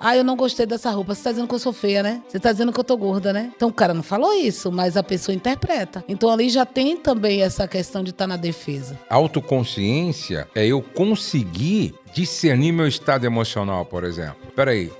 Ah, eu não gostei dessa roupa. Você tá dizendo que eu sou feia, né? Você tá dizendo que eu tô gorda, né? Então o cara não falou isso, mas a pessoa interpreta. Então ali já tem também essa questão de estar na defesa. Autoconsciência é eu conseguir discernir meu estado emocional, por exemplo. Peraí,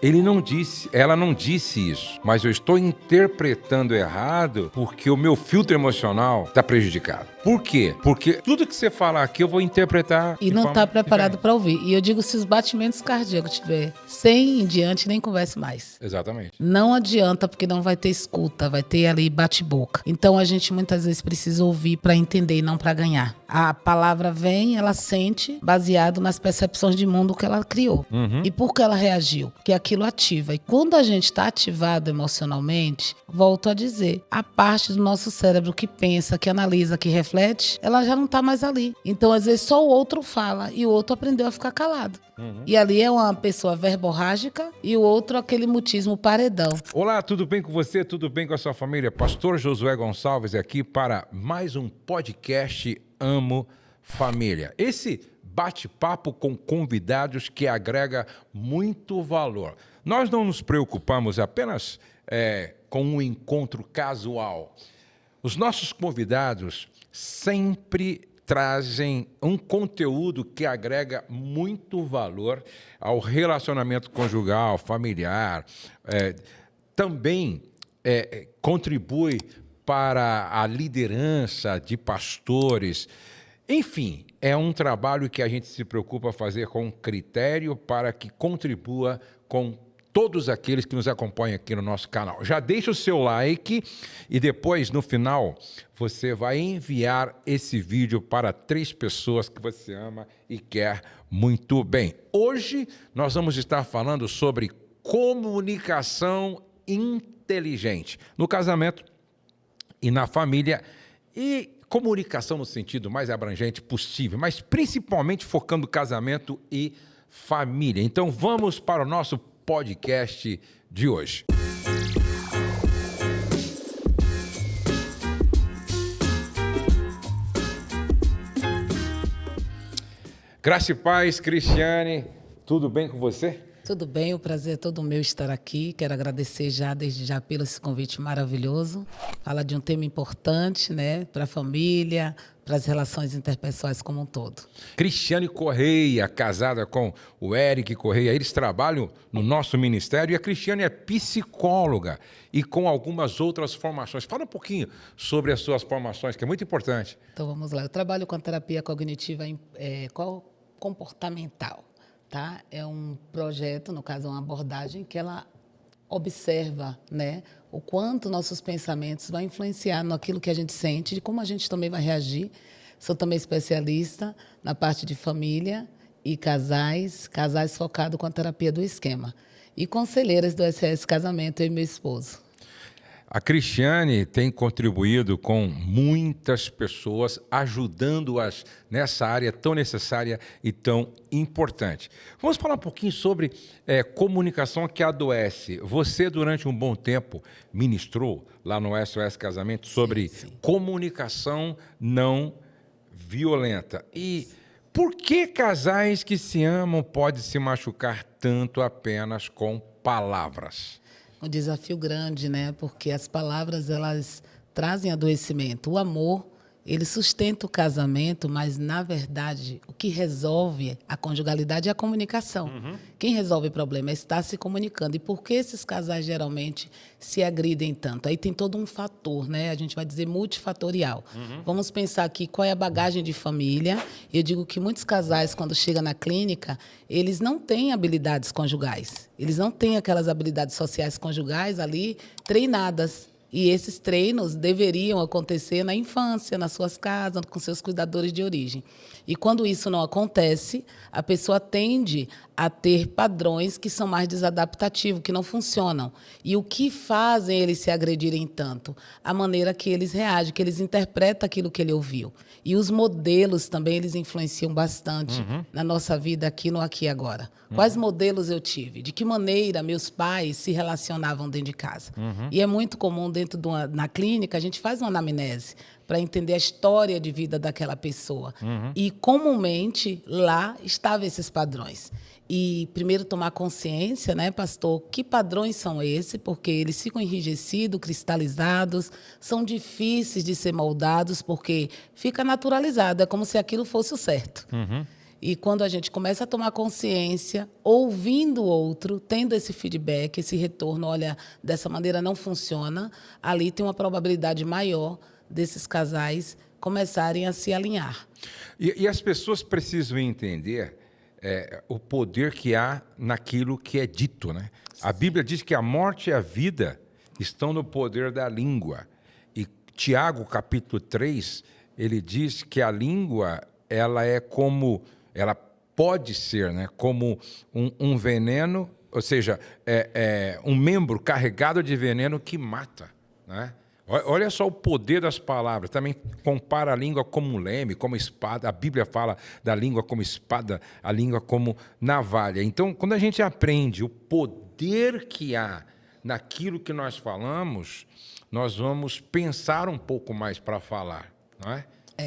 ela não disse isso, mas eu estou interpretando errado porque o meu filtro emocional está prejudicado. Por quê? Porque tudo que você falar aqui eu vou interpretar E não está preparado para ouvir. E eu digo, se os batimentos cardíacos tiver 100 em diante, nem converse mais. Exatamente. Não adianta, porque não vai ter escuta, vai ter ali bate-boca. Então a gente muitas vezes precisa ouvir para entender e não para ganhar. A palavra vem, ela sente, baseado nas percepções de mundo que ela criou. E por que ela reagiu? Porque aquilo ativa. E quando a gente está ativado emocionalmente, volto a dizer, a parte do nosso cérebro que pensa, que analisa, que reflete, ela já não está mais ali. Então, às vezes, só o outro fala e o outro aprendeu a ficar calado. E ali é uma pessoa verborrágica e o outro aquele mutismo paredão. Olá, tudo bem com você? Tudo bem com a sua família? Pastor Josué Gonçalves aqui para mais um podcast Amo Família. Esse bate-papo com convidados que agrega muito valor. Nós não nos preocupamos apenas com um encontro casual. Os nossos convidados sempre trazem um conteúdo que agrega muito valor ao relacionamento conjugal, familiar, também contribui para a liderança de pastores. Enfim, é um trabalho que a gente se preocupa fazer com critério para que contribua com todos aqueles que nos acompanham aqui no nosso canal. Já deixa o seu like e depois, no final, você vai enviar esse vídeo para 3 pessoas que você ama e quer muito bem. Hoje, nós vamos estar falando sobre comunicação inteligente no casamento e na família, e comunicação no sentido mais abrangente possível, mas principalmente focando no casamento e família. Então vamos para o nosso podcast de hoje. Graça e paz, Cristiane, tudo bem com você? Tudo bem, o prazer é todo meu estar aqui. Quero agradecer desde já pelo esse convite maravilhoso. Fala de um tema importante, né, para a família, para as relações interpessoais como um todo. Cristiane Correia, casada com o Eric Correia, eles trabalham no nosso ministério e a Cristiane é psicóloga e com algumas outras formações. Fala um pouquinho sobre as suas formações, que é muito importante. Então vamos lá, eu trabalho com a terapia cognitiva comportamental. Tá? É um projeto, no caso, uma abordagem que ela observa, né, o quanto nossos pensamentos vão influenciar naquilo que a gente sente e como a gente também vai reagir. Sou também especialista na parte de família e casais focado com a terapia do esquema. E conselheiras do SOS Casamento, eu e meu esposo. A Cristiane tem contribuído com muitas pessoas, ajudando-as nessa área tão necessária e tão importante. Vamos falar um pouquinho sobre comunicação que adoece. Você, durante um bom tempo, ministrou lá no SOS Casamento sobre comunicação não violenta. E por que casais que se amam podem se machucar tanto apenas com palavras? Um desafio grande, né? Porque as palavras, elas trazem adoecimento. O amor, ele sustenta o casamento, mas, na verdade, o que resolve a conjugalidade é a comunicação. Quem resolve o problema é estar se comunicando. E por que esses casais, geralmente, se agridem tanto? Aí tem todo um fator, né? A gente vai dizer multifatorial. Vamos pensar aqui qual é a bagagem de família. Eu digo que muitos casais, quando chegam na clínica, eles não têm habilidades conjugais. Eles não têm aquelas habilidades sociais conjugais ali treinadas. E esses treinos deveriam acontecer na infância, nas suas casas, com seus cuidadores de origem. E quando isso não acontece, a pessoa tende a ter padrões que são mais desadaptativos, que não funcionam. E o que fazem eles se agredirem tanto? A maneira que eles reagem, que eles interpretam aquilo que ele ouviu. E os modelos também, eles influenciam bastante na nossa vida aqui no aqui e agora. Quais modelos eu tive? De que maneira meus pais se relacionavam dentro de casa? E é muito comum dentro dentro na clínica, a gente faz uma anamnese para entender a história de vida daquela pessoa. E, comumente, lá estavam esses padrões. E, primeiro, tomar consciência, né, pastor, que padrões são esses, porque eles ficam enrijecidos, cristalizados, são difíceis de ser moldados, porque fica naturalizado, é como se aquilo fosse o certo. E quando a gente começa a tomar consciência, ouvindo o outro, tendo esse feedback, esse retorno, olha, dessa maneira não funciona, ali tem uma probabilidade maior desses casais começarem a se alinhar. E as pessoas precisam entender o poder que há naquilo que é dito, né? A Bíblia diz que a morte e a vida estão no poder da língua. E Tiago, capítulo 3, ele diz que a língua, ela pode ser, né, como um veneno, ou seja, um membro carregado de veneno que mata, né? Olha só o poder das palavras. Também compara a língua como um leme, como espada. A Bíblia fala da língua como espada, a língua como navalha. Então, quando a gente aprende o poder que há naquilo que nós falamos, nós vamos pensar um pouco mais para falar, não é?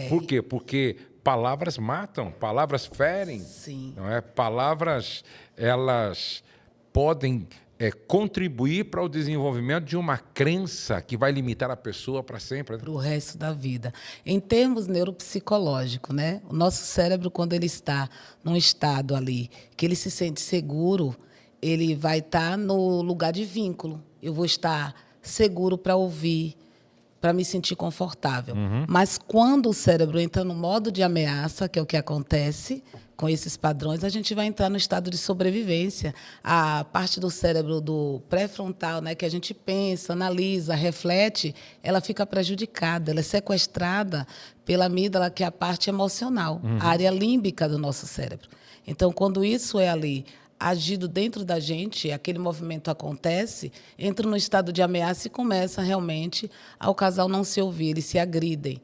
Por quê? Porque palavras matam, palavras ferem. Sim. Não é? Palavras, elas podem contribuir para o desenvolvimento de uma crença que vai limitar a pessoa para sempre. Para o resto da vida. Em termos neuropsicológicos, né? O nosso cérebro, quando ele está num estado ali que ele se sente seguro, ele vai estar no lugar de vínculo. Eu vou estar seguro para ouvir, para me sentir confortável. Mas quando o cérebro entra no modo de ameaça, que é o que acontece com esses padrões, a gente vai entrar no estado de sobrevivência. A parte do cérebro do pré-frontal, né, que a gente pensa, analisa, reflete, ela fica prejudicada, ela é sequestrada pela amígdala, que é a parte emocional, a área límbica do nosso cérebro. Então, quando isso é ali agido dentro da gente, aquele movimento acontece, entra no estado de ameaça e começa realmente ao casal não se ouvir, eles se agridem.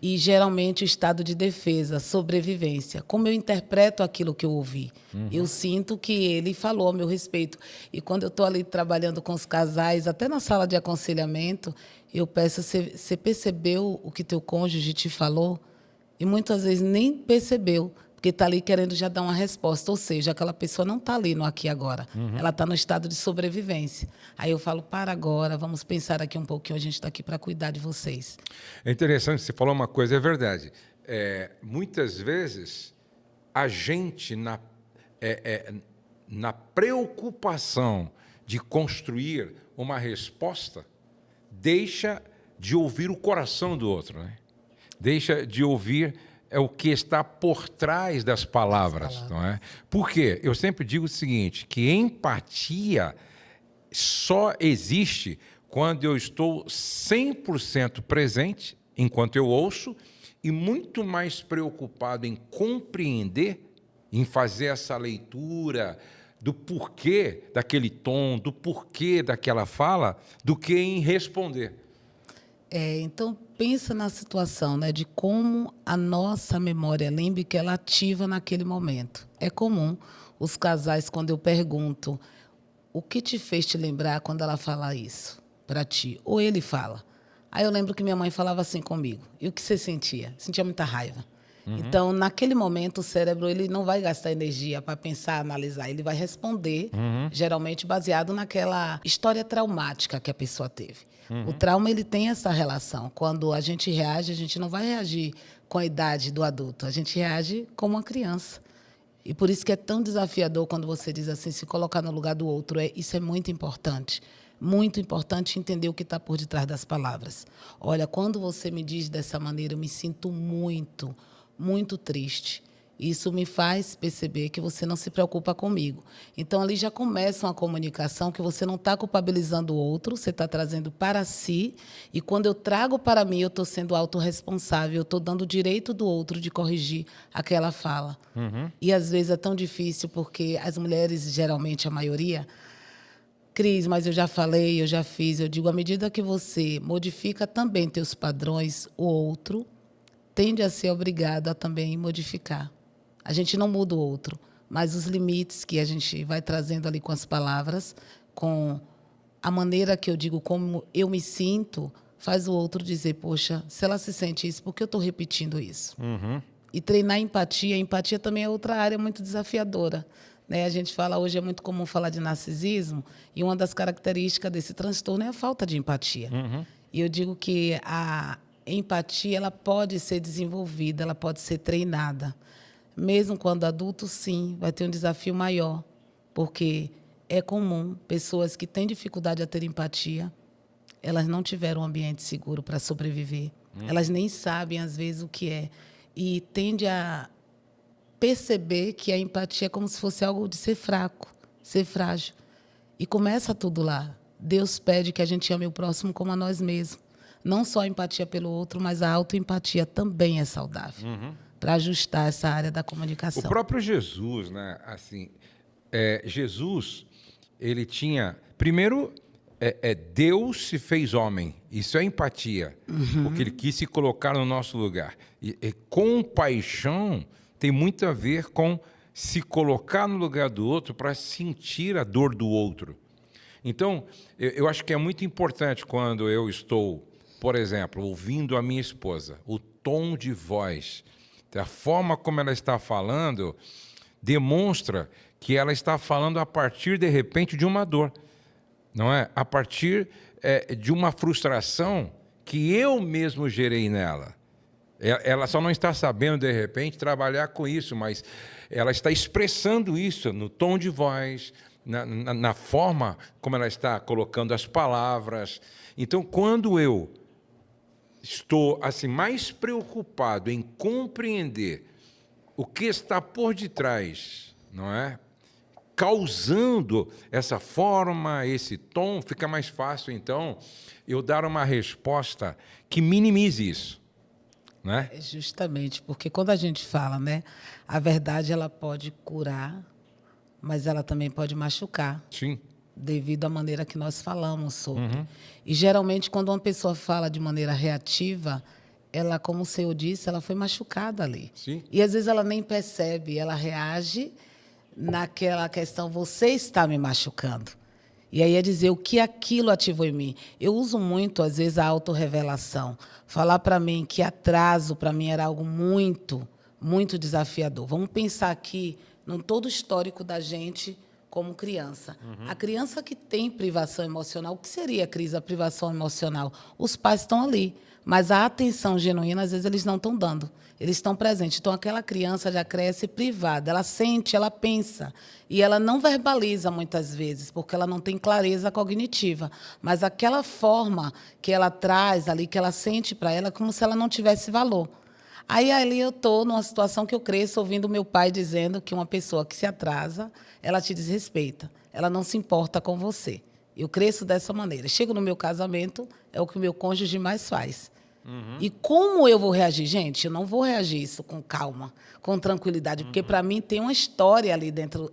E geralmente o estado de defesa, sobrevivência. Como eu interpreto aquilo que eu ouvi? Eu sinto que ele falou a meu respeito. E quando eu estou ali trabalhando com os casais, até na sala de aconselhamento, eu peço, você percebeu o que teu cônjuge te falou? E muitas vezes nem percebeu, porque está ali querendo já dar uma resposta. Ou seja, aquela pessoa não está ali no aqui e agora. Ela está no estado de sobrevivência. Aí eu falo, para agora, vamos pensar aqui um pouquinho, a gente está aqui para cuidar de vocês. É interessante, você falou uma coisa, é verdade. Muitas vezes, a gente, na preocupação de construir uma resposta, deixa de ouvir o coração do outro, né? Deixa de ouvir o que está por trás das palavras, não é? Por quê? Eu sempre digo o seguinte, que empatia só existe quando eu estou 100% presente, enquanto eu ouço, e muito mais preocupado em compreender, em fazer essa leitura do porquê daquele tom, do porquê daquela fala, do que em responder. Então, pensa na situação, né, de como a nossa memória límbica ela ativa naquele momento. É comum os casais, quando eu pergunto o que te fez te lembrar quando ela fala isso para ti, ou ele fala. Aí eu lembro que minha mãe falava assim comigo. E o que você sentia? Sentia muita raiva. Então, naquele momento, o cérebro ele não vai gastar energia para pensar, analisar. Ele vai responder, geralmente baseado naquela história traumática que a pessoa teve. O trauma ele tem essa relação. Quando a gente reage, a gente não vai reagir com a idade do adulto. A gente reage como uma criança. E por isso que é tão desafiador quando você diz assim, se colocar no lugar do outro. Isso é muito importante. Muito importante entender o que está por detrás das palavras. Olha, quando você me diz dessa maneira, eu me sinto muito triste. Isso me faz perceber que você não se preocupa comigo. Então, ali já começa uma comunicação que você não está culpabilizando o outro, você está trazendo para si. E quando eu trago para mim, eu estou sendo autorresponsável, eu estou dando o direito do outro de corrigir aquela fala. E, às vezes, é tão difícil porque as mulheres, geralmente, a maioria... Cris, mas eu já falei, eu já fiz. Eu digo, à medida que você modifica também teus padrões, o outro tende a ser obrigado a também modificar. A gente não muda o outro, mas os limites que a gente vai trazendo ali com as palavras, com a maneira que eu digo como eu me sinto faz o outro dizer, poxa, se ela se sente isso, por que eu estou repetindo isso? E treinar empatia. Empatia também é outra área muito desafiadora, né? A gente fala, hoje é muito comum falar de narcisismo, e uma das características desse transtorno é a falta de empatia. E eu digo que a empatia ela pode ser desenvolvida, ela pode ser treinada. Mesmo quando adulto, sim, vai ter um desafio maior, porque é comum pessoas que têm dificuldade a ter empatia, elas não tiveram um ambiente seguro para sobreviver. Elas nem sabem, às vezes, o que é. E tende a perceber que a empatia é como se fosse algo de ser fraco, ser frágil. E começa tudo lá. Deus pede que a gente ame o próximo como a nós mesmos. Não só a empatia pelo outro, mas a autoempatia também é saudável. Para ajustar essa área da comunicação. O próprio Jesus, né? Assim, Jesus, ele tinha... Primeiro, Deus se fez homem. Isso é empatia. Porque ele quis se colocar no nosso lugar. E compaixão tem muito a ver com se colocar no lugar do outro para sentir a dor do outro. Então, eu acho que é muito importante quando eu estou, por exemplo, ouvindo a minha esposa, o tom de voz, a forma como ela está falando, demonstra que ela está falando a partir, de repente, de uma dor. Não é? A partir de uma frustração que eu mesmo gerei nela. Ela só não está sabendo, de repente, trabalhar com isso, mas ela está expressando isso no tom de voz, na forma como ela está colocando as palavras. Então, quando eu estou assim, mais preocupado em compreender o que está por detrás, não é? Causando essa forma, esse tom, fica mais fácil, então, eu dar uma resposta que minimize isso. Né? Justamente, porque quando a gente fala, né, a verdade ela pode curar, mas ela também pode machucar. Sim. Devido à maneira que nós falamos sobre. E, geralmente, quando uma pessoa fala de maneira reativa, ela, como o senhor disse, ela foi machucada ali. Sim. E, às vezes, ela nem percebe, ela reage naquela questão, você está me machucando. E aí é dizer o que aquilo ativou em mim. Eu uso muito, às vezes, a autorrevelação. Falar para mim que atraso, para mim, era algo muito, muito desafiador. Vamos pensar aqui no todo o histórico da gente como criança. A criança que tem privação emocional, o que seria a privação emocional? Os pais estão ali, mas a atenção genuína, às vezes, eles não estão dando. Eles estão presentes. Então, aquela criança já cresce privada. Ela sente, ela pensa. E ela não verbaliza, muitas vezes, porque ela não tem clareza cognitiva. Mas aquela forma que ela traz ali, que ela sente para ela, é como se ela não tivesse valor. Aí ali eu estou numa situação que eu cresço ouvindo meu pai dizendo que uma pessoa que se atrasa, ela te desrespeita, ela não se importa com você. Eu cresço dessa maneira. Chego no meu casamento, é o que o meu cônjuge mais faz. E como eu vou reagir? Gente, eu não vou reagir isso com calma, com tranquilidade, porque para mim tem uma história ali dentro.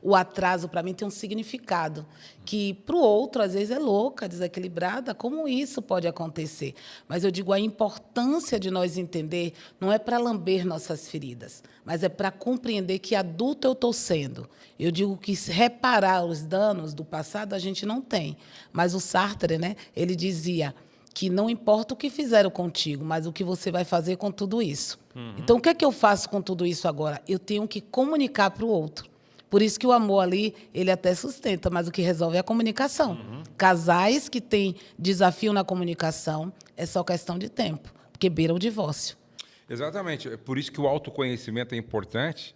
O atraso para mim tem um significado que para o outro às vezes é louca, desequilibrada. Como isso pode acontecer? Mas eu digo, a importância de nós entender não é para lamber nossas feridas, mas é para compreender que adulto eu estou sendo. Eu digo que reparar os danos do passado a gente não tem, mas o Sartre, né, ele dizia que não importa o que fizeram contigo, mas o que você vai fazer com tudo isso. Então, o que é que eu faço com tudo isso agora? Eu tenho que comunicar para o outro. Por isso que o amor ali, ele até sustenta, mas o que resolve é a comunicação. Casais que têm desafio na comunicação, é só questão de tempo, porque beira o divórcio. Exatamente. É por isso que o autoconhecimento é importante,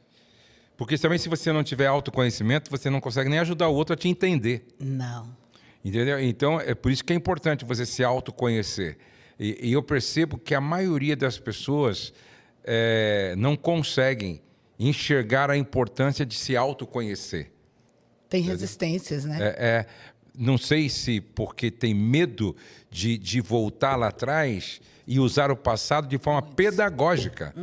porque também se você não tiver autoconhecimento, você não consegue nem ajudar o outro a te entender. Não. Entendeu? Então, é por isso que é importante você se autoconhecer. E eu percebo que a maioria das pessoas não conseguem enxergar a importância de se autoconhecer. Tem resistências, né? Não sei se porque tem medo de voltar lá atrás e usar o passado de forma pedagógica.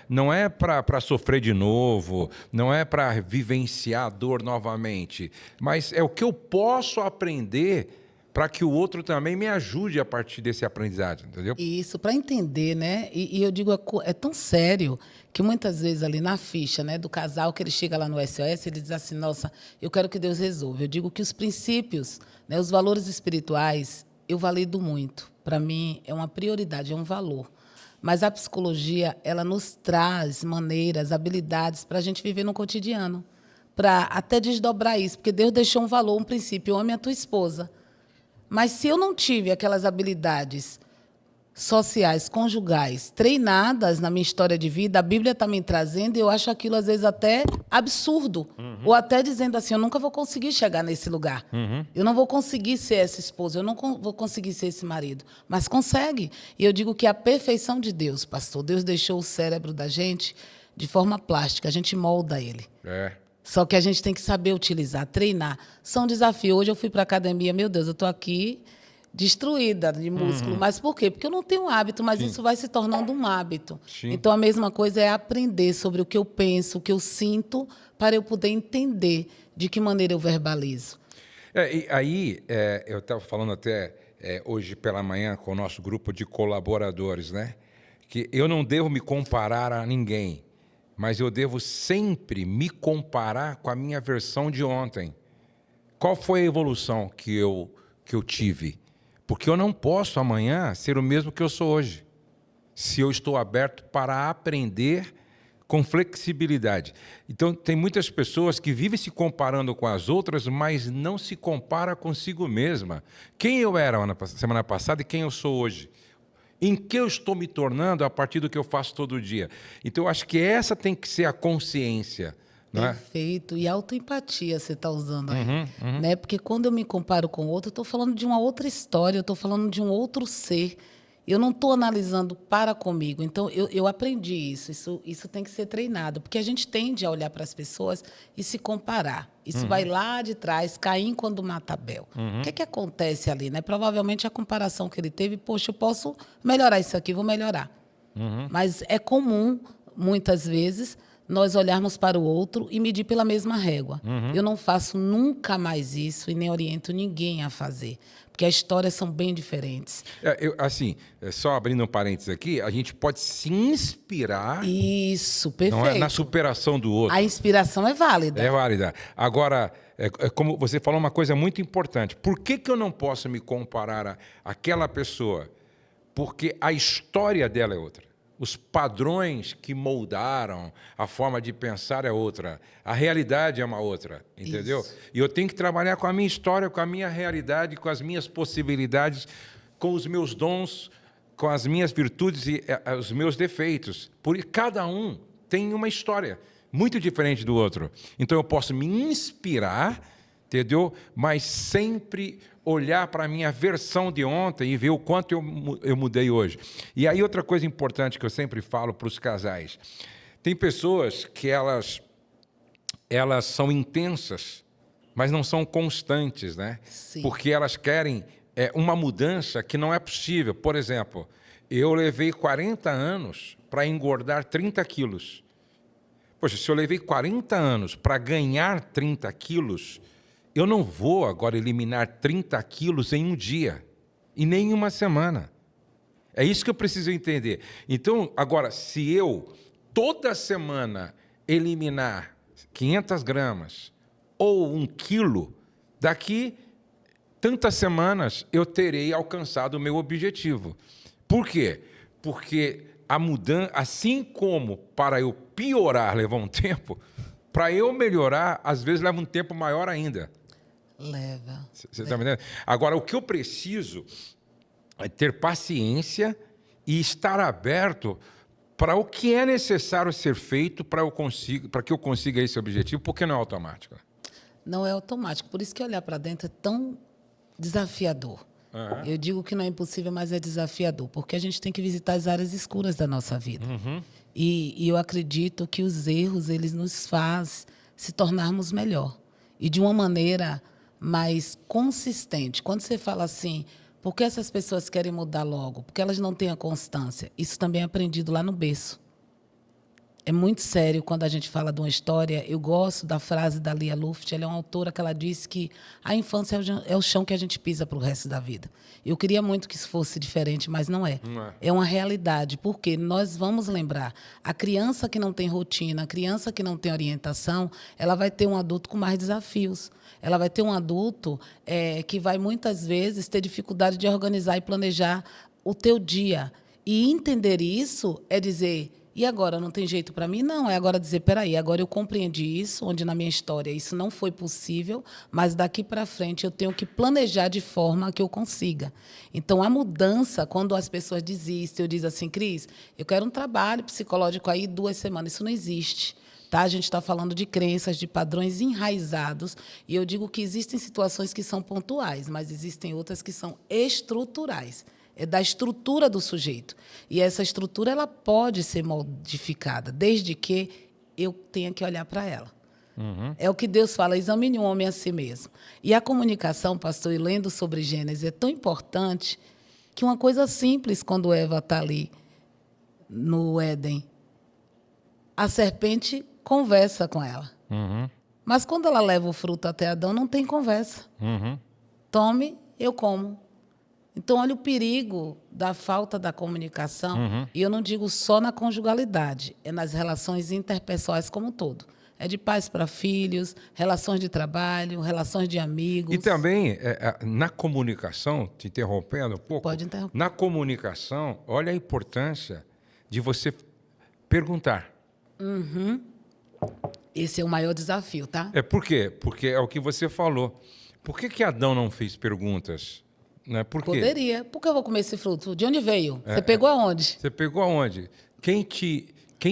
Não é para sofrer de novo, não é para vivenciar a dor novamente, mas é o que eu posso aprender para que o outro também me ajude a partir desse aprendizado, entendeu? Isso, para entender, né? E eu digo, é tão sério que muitas vezes ali na ficha, né, do casal, que ele chega lá no SOS, ele diz assim, nossa, eu quero que Deus resolva. Eu digo que os princípios, né, os valores espirituais, eu valido muito. Para mim, é uma prioridade, é um valor. Mas a psicologia, ela nos traz maneiras, habilidades para a gente viver no cotidiano, para até desdobrar isso, porque Deus deixou um valor, um princípio, ame a tua esposa. Mas se eu não tive aquelas habilidades sociais, conjugais, treinadas na minha história de vida, a Bíblia está me trazendo e eu acho aquilo, às vezes, até absurdo. Ou até dizendo assim, eu nunca vou conseguir chegar nesse lugar. Eu não vou conseguir ser essa esposa, eu não vou conseguir ser esse marido. Mas consegue. E eu digo que a perfeição de Deus, pastor, Deus deixou o cérebro da gente de forma plástica, a gente molda ele. Só que a gente tem que saber utilizar, treinar. São desafios. Hoje eu fui para a academia, meu Deus, eu estou aqui destruída de músculo. Mas por quê? Porque eu não tenho hábito, mas isso vai se tornando um hábito. Então, a mesma coisa é aprender sobre o que eu penso, o que eu sinto, para eu poder entender de que maneira eu verbalizo. E aí, eu estava falando até hoje pela manhã com o nosso grupo de colaboradores, né? Que eu não devo me comparar a ninguém, mas eu devo sempre me comparar com a minha versão de ontem. Qual foi a evolução que eu tive? Porque eu não posso amanhã ser o mesmo que eu sou hoje, se eu estou aberto para aprender com flexibilidade. Então, tem muitas pessoas que vivem se comparando com as outras, mas não se compara consigo mesma. Quem eu era semana passada e quem eu sou hoje? Em que eu estou me tornando a partir do que eu faço todo dia? Então, eu acho que essa tem que ser a consciência. Não é? Perfeito. E autoempatia você está usando aí. Né? Porque quando eu me comparo com o outro, eu estou falando de uma outra história, eu estou falando de um outro ser. Eu não estou analisando para comigo. Então, eu aprendi isso. Isso tem que ser treinado. Porque a gente tende a olhar para as pessoas e se comparar. Isso vai lá de trás, Caim quando mata Abel. O que acontece ali? Né? Provavelmente a comparação que ele teve, poxa, eu posso melhorar isso aqui, vou melhorar. Mas é comum, muitas vezes, nós olharmos para o outro e medir pela mesma régua. Eu não faço nunca mais isso e nem oriento ninguém a fazer, porque as histórias são bem diferentes. Só abrindo um parênteses aqui, a gente pode se inspirar. Isso, perfeito. Não é na superação do outro. A inspiração é válida. É válida. Agora, como você falou uma coisa muito importante, por que eu não posso me comparar àquela pessoa? Porque a história dela é outra. Os padrões que moldaram a forma de pensar é outra. A realidade é uma outra, entendeu? Isso. E eu tenho que trabalhar com a minha história, com a minha realidade, com as minhas possibilidades, com os meus dons, com as minhas virtudes e os meus defeitos. Porque cada um tem uma história muito diferente do outro. Então eu posso me inspirar, entendeu? Mas sempre olhar para a minha versão de ontem e ver o quanto eu mudei hoje. E aí outra coisa importante que eu sempre falo para os casais. Tem pessoas que elas são intensas, mas não são constantes, né? Sim. Porque elas querem uma mudança que não é possível. Por exemplo, eu levei 40 anos para engordar 30 quilos. Poxa, se eu levei 40 anos para ganhar 30 quilos... eu não vou agora eliminar 30 quilos em um dia e nem em uma semana. É isso que eu preciso entender. Então, agora, se eu toda semana eliminar 500 gramas ou 1 quilo, daqui tantas semanas eu terei alcançado o meu objetivo. Por quê? Porque a mudança, assim como para eu piorar levou um tempo, para eu melhorar, às vezes leva um tempo maior ainda. Leva. Você está me entendendo? Agora, o que eu preciso é ter paciência e estar aberto para o que é necessário ser feito para que eu consiga esse objetivo, porque não é automático. Não é automático. Por isso que olhar para dentro é tão desafiador. Eu digo que não é impossível, mas é desafiador, porque a gente tem que visitar as áreas escuras da nossa vida. E eu acredito que os erros, eles nos fazem se tornarmos melhor. E de uma maneira mais consistente. Quando você fala assim, por que essas pessoas querem mudar logo? Porque elas não têm a constância. Isso também é aprendido lá no berço. é muito sério quando a gente fala de uma história. Eu gosto da frase da Lia Luft, ela é uma autora que ela diz que a infância é o chão que a gente pisa para o resto da vida. Eu queria muito que isso fosse diferente, mas não é. Não é. É uma realidade, porque nós vamos lembrar, a criança que não tem rotina, a criança que não tem orientação, ela vai ter um adulto com mais desafios. Ela vai ter um adulto que vai, muitas vezes, ter dificuldade de organizar e planejar o teu dia. E entender isso é dizer, e agora, não tem jeito para mim? Não, é agora dizer, peraí, agora eu compreendi isso, onde na minha história isso não foi possível, mas daqui para frente eu tenho que planejar de forma que eu consiga. Então, a mudança, quando as pessoas desistem, eu digo assim, Cris, eu quero um trabalho psicológico aí 2 semanas, isso não existe. Tá? A gente está falando de crenças, de padrões enraizados, e eu digo que existem situações que são pontuais, mas existem outras que são estruturais. É da estrutura do sujeito. E essa estrutura ela pode ser modificada, desde que eu tenha que olhar para ela. Uhum. É o que Deus fala, examine o homem a si mesmo. E a comunicação, pastor, e lendo sobre Gênesis, é tão importante que uma coisa simples, quando Eva está ali no Éden, a serpente conversa com ela. Uhum. Mas quando ela leva o fruto até Adão, não tem conversa. Uhum. Tome, eu como. Então, olha o perigo da falta da comunicação. Uhum. E eu não digo só na conjugalidade, é nas relações interpessoais como um todo. É de pais para filhos, relações de trabalho, relações de amigos. E também, na comunicação, te interrompendo um pouco, Pode interromper. na comunicação, olha a importância de você perguntar. Esse é o maior desafio, tá? Por quê? Porque é o que você falou. Por que Adão não fez perguntas? Né? Por quê? Poderia. Por que eu vou comer esse fruto? De onde veio? Você pegou aonde? Você pegou aonde? Quem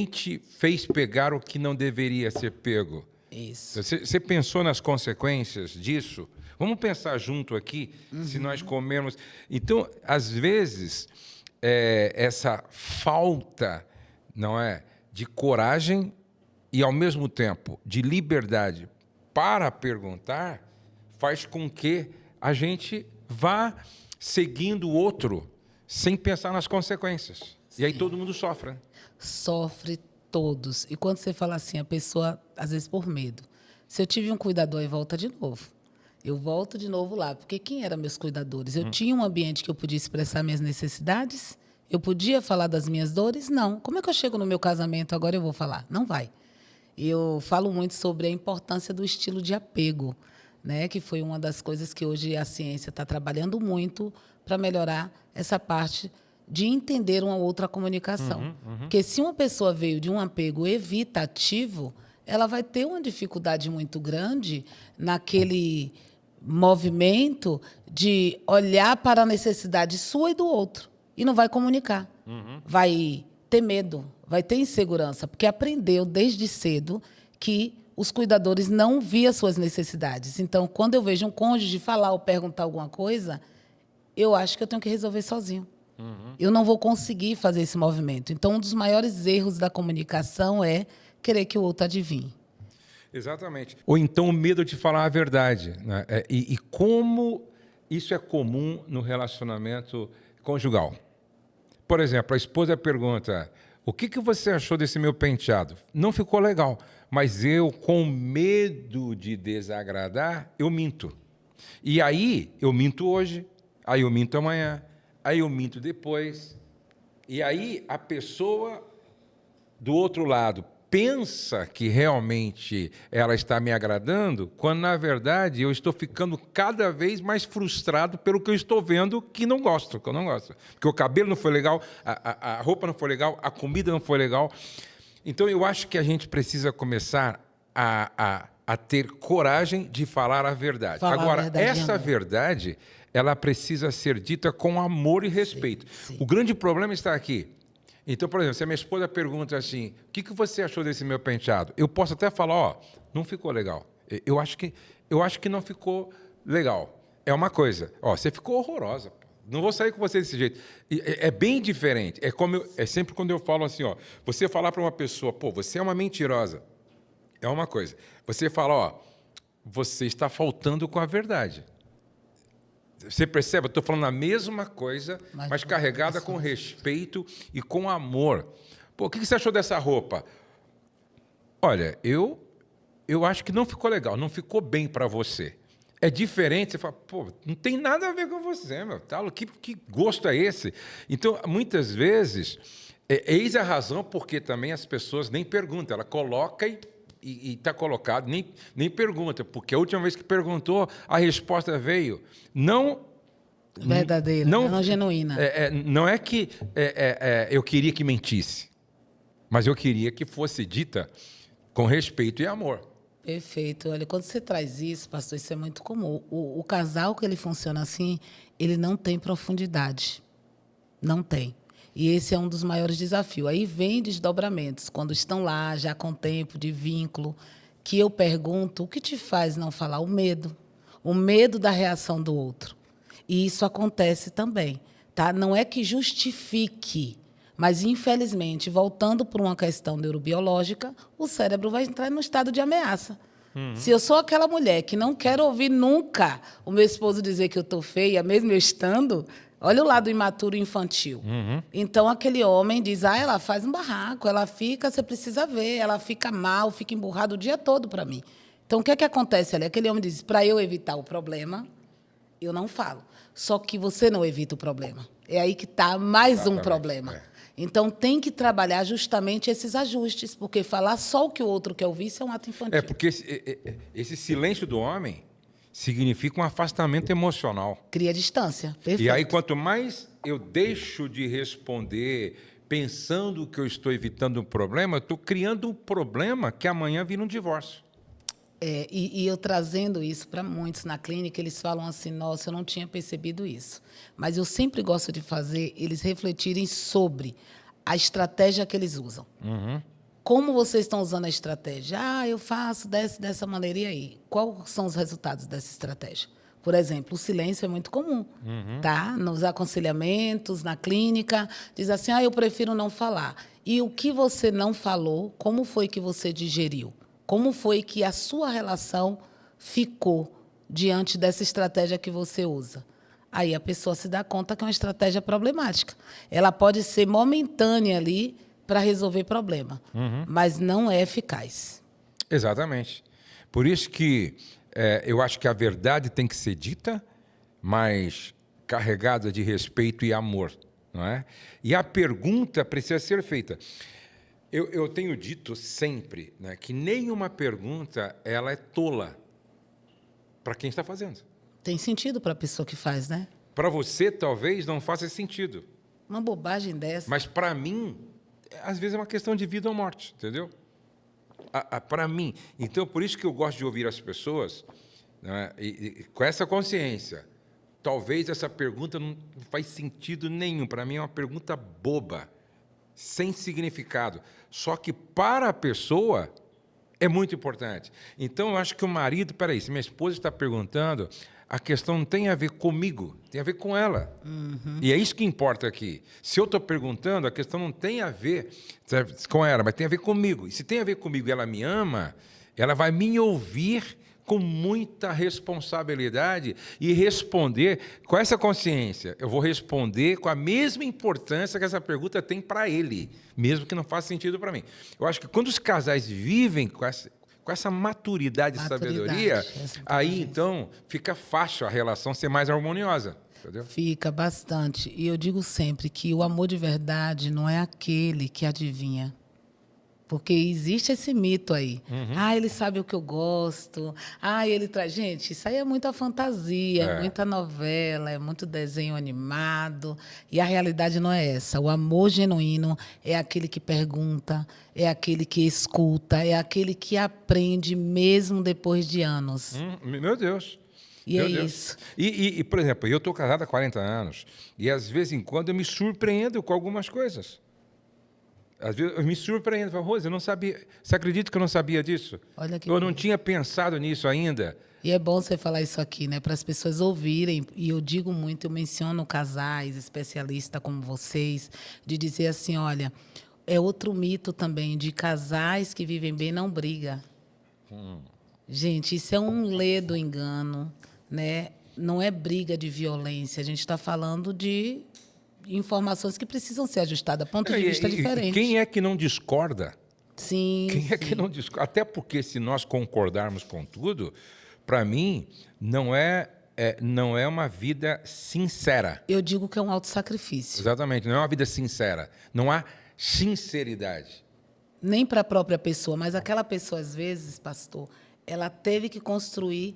te fez pegar o que não deveria ser pego? Isso. Você pensou nas consequências disso? Vamos pensar junto aqui, se nós comermos... Então, às vezes, essa falta, não é, de coragem e, ao mesmo tempo, de liberdade para perguntar, faz com que a gente vá seguindo o outro sem pensar nas consequências. Sim. E aí todo mundo sofre. Né? Sofre todos. E quando você fala assim, a pessoa, às vezes por medo. Se eu tive um cuidador, e volta de novo. Eu volto de novo lá. Porque quem eram meus cuidadores? Eu tinha um ambiente que eu podia expressar minhas necessidades? Eu podia falar das minhas dores? Não. Como é que eu chego no meu casamento agora eu vou falar? Não vai. Eu falo muito sobre a importância do estilo de apego, né, que foi uma das coisas que hoje a ciência está trabalhando muito para melhorar essa parte de entender uma outra comunicação. Porque se uma pessoa veio de um apego evitativo, ela vai ter uma dificuldade muito grande naquele movimento de olhar para a necessidade sua e do outro e não vai comunicar. Vai ter medo, vai ter insegurança, porque aprendeu desde cedo que os cuidadores não viam suas necessidades. Então, quando eu vejo um cônjuge falar ou perguntar alguma coisa, eu acho que eu tenho que resolver sozinho. Eu não vou conseguir fazer esse movimento. Então, um dos maiores erros da comunicação é querer que o outro adivinhe. Exatamente. Ou então o medo de falar a verdade. Né? E como isso é comum no relacionamento conjugal. Por exemplo, a esposa pergunta, o que você achou desse meu penteado? Não ficou legal. Mas eu, com medo de desagradar, eu minto. E aí, eu minto hoje, aí eu minto amanhã, aí eu minto depois. E aí, a pessoa do outro lado pensa que realmente ela está me agradando, quando, na verdade, eu estou ficando cada vez mais frustrado pelo que eu estou vendo que eu não gosto. Porque o cabelo não foi legal, a roupa não foi legal, a comida não foi legal. Então, eu acho que a gente precisa começar a ter coragem de falar a verdade. Agora, essa verdade, ela precisa ser dita com amor e respeito. Sim. O grande problema está aqui. Então, por exemplo, se a minha esposa pergunta assim, o que você achou desse meu penteado? Eu posso até falar, não ficou legal. Eu acho que não ficou legal. É uma coisa, você ficou horrorosa. Não vou sair com você desse jeito. É bem diferente. É sempre quando eu falo assim, você falar para uma pessoa, você é uma mentirosa. É uma coisa. Você fala, você está faltando com a verdade. Você percebe? Eu estou falando a mesma coisa, mas carregada com respeito e com amor. O que você achou dessa roupa? Olha, eu acho que não ficou legal, não ficou bem para você. É diferente, você fala, pô, não tem nada a ver com você, meu. Que gosto é esse? Então, muitas vezes, eis a razão porque também as pessoas nem perguntam, ela coloca e está colocado, nem pergunta, porque a última vez que perguntou, a resposta veio. Verdadeira, não genuína. Não é que eu queria que mentisse, mas eu queria que fosse dita com respeito e amor. Perfeito. Olha, quando você traz isso, pastor, isso é muito comum. O casal que ele funciona assim, ele não tem profundidade. Não tem. E esse é um dos maiores desafios. Aí vem desdobramentos, quando estão lá, já com tempo de vínculo, que eu pergunto, o que te faz não falar? O medo. O medo da reação do outro. E isso acontece também. Tá? Não é que justifique, mas, infelizmente, voltando para uma questão neurobiológica, o cérebro vai entrar no estado de ameaça. Se eu sou aquela mulher que não quero ouvir nunca o meu esposo dizer que eu estou feia, mesmo eu estando, olha o lado imaturo e infantil. Então, aquele homem diz, ela faz um barraco, ela fica, você precisa ver, ela fica mal, fica emburrada o dia todo para mim. Então, o que é que acontece ali? Aquele homem diz, para eu evitar o problema, eu não falo. Só que você não evita o problema. É aí que está mais um problema. Então, tem que trabalhar justamente esses ajustes, porque falar só o que o outro quer ouvir, isso é um ato infantil. Porque esse silêncio do homem significa um afastamento emocional. Cria distância. Perfeito. E aí, quanto mais eu deixo de responder pensando que eu estou evitando um problema, eu estou criando um problema que amanhã vira um divórcio. E eu trazendo isso para muitos na clínica, eles falam assim, nossa, eu não tinha percebido isso. Mas eu sempre gosto de fazer eles refletirem sobre a estratégia que eles usam. Como vocês estão usando a estratégia? Eu faço dessa maneira, e aí? Quais são os resultados dessa estratégia? Por exemplo, o silêncio é muito comum, tá? Nos aconselhamentos, na clínica, diz assim, eu prefiro não falar. E o que você não falou, como foi que você digeriu? Como foi que a sua relação ficou diante dessa estratégia que você usa? Aí a pessoa se dá conta que é uma estratégia problemática. Ela pode ser momentânea ali para resolver problema, mas não é eficaz. Exatamente. Por isso que eu acho que a verdade tem que ser dita, mas carregada de respeito e amor, não é? E a pergunta precisa ser feita. Eu tenho dito sempre, né, que nenhuma pergunta ela é tola para quem está fazendo. Tem sentido para a pessoa que faz, né? Para você, talvez, não faça sentido. Uma bobagem dessa. Mas, para mim, às vezes é uma questão de vida ou morte, entendeu? Para mim. Então, por isso que eu gosto de ouvir as pessoas, né, e com essa consciência. Talvez essa pergunta não faz sentido nenhum. Para mim, é uma pergunta boba, sem significado. Só que para a pessoa é muito importante. Então, eu acho que o marido, peraí, se minha esposa está perguntando, a questão não tem a ver comigo, tem a ver com ela. E é isso que importa aqui. Se eu estou perguntando, a questão não tem a ver com ela, mas tem a ver comigo. E se tem a ver comigo e ela me ama, ela vai me ouvir com muita responsabilidade e responder com essa consciência. Eu vou responder com a mesma importância que essa pergunta tem para ele, mesmo que não faça sentido para mim. Eu acho que quando os casais vivem com essa maturidade e sabedoria, aí, então, fica fácil a relação ser mais harmoniosa. Entendeu? Fica bastante. E eu digo sempre que o amor de verdade não é aquele que adivinha. Porque existe esse mito aí. Ele sabe o que eu gosto. Ele traz... Gente, isso aí é muita fantasia, é muita novela, é muito desenho animado. E a realidade não é essa. O amor genuíno é aquele que pergunta, é aquele que escuta, é aquele que aprende mesmo depois de anos. Meu Deus. E é isso. E, por exemplo, eu estou casado há 40 anos e, às vezes em quando, eu me surpreendo com algumas coisas. Às vezes eu me surpreendo, falo, Rose, eu não sabia. Você acredita que eu não sabia disso? Olha que eu não tinha pensado nisso ainda. E é bom você falar isso aqui, né, para as pessoas ouvirem. E eu digo muito, eu menciono casais, especialistas como vocês, de dizer assim, olha, é outro mito também de casais que vivem bem não briga. Gente, isso é um ledo engano, né? Não é briga de violência. A gente está falando de informações que precisam ser ajustadas, ponto de vista diferente. Quem é que não discorda Sim, Quem é que sim. não discorda? Até porque se nós concordarmos com tudo, para mim, não é uma vida sincera. Eu digo que é um autossacrifício. Exatamente, não é uma vida sincera. Não há sinceridade. Nem para a própria pessoa, mas aquela pessoa, às vezes, pastor, ela teve que construir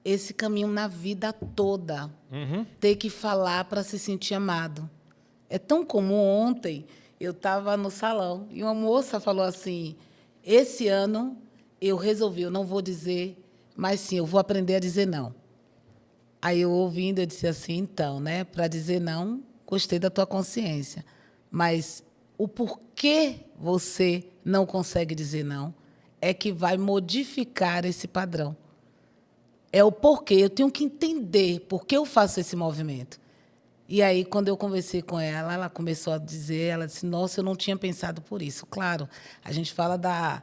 esse caminho na vida toda. Ter que falar para se sentir amado. É tão comum. Ontem eu estava no salão e uma moça falou assim: esse ano eu resolvi, eu não vou dizer, mas sim, eu vou aprender a dizer não. Aí eu ouvindo, eu disse assim, então, né, para dizer não, gostei da tua consciência, mas o porquê você não consegue dizer não é que vai modificar esse padrão. É o porquê, eu tenho que entender por que eu faço esse movimento. E aí, quando eu conversei com ela, ela começou a dizer, ela disse, nossa, eu não tinha pensado por isso. Claro, a gente fala da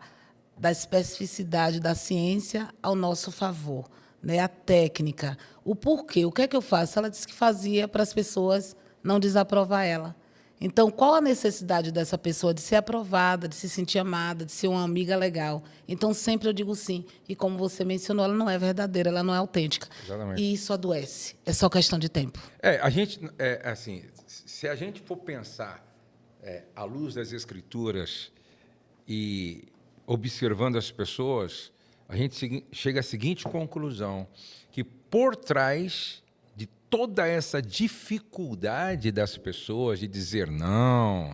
especificidade da ciência ao nosso favor, né? A técnica, o porquê, o que é que eu faço? Ela disse que fazia para as pessoas não desaprovar ela. Então, qual a necessidade dessa pessoa de ser aprovada, de se sentir amada, de ser uma amiga legal? Então, sempre eu digo sim. E como você mencionou, ela não é verdadeira, ela não é autêntica. Exatamente. E isso adoece. É só questão de tempo. Assim, se a gente for pensar à luz das Escrituras e observando as pessoas, a gente chega à seguinte conclusão, que por trás de toda essa dificuldade das pessoas de dizer não,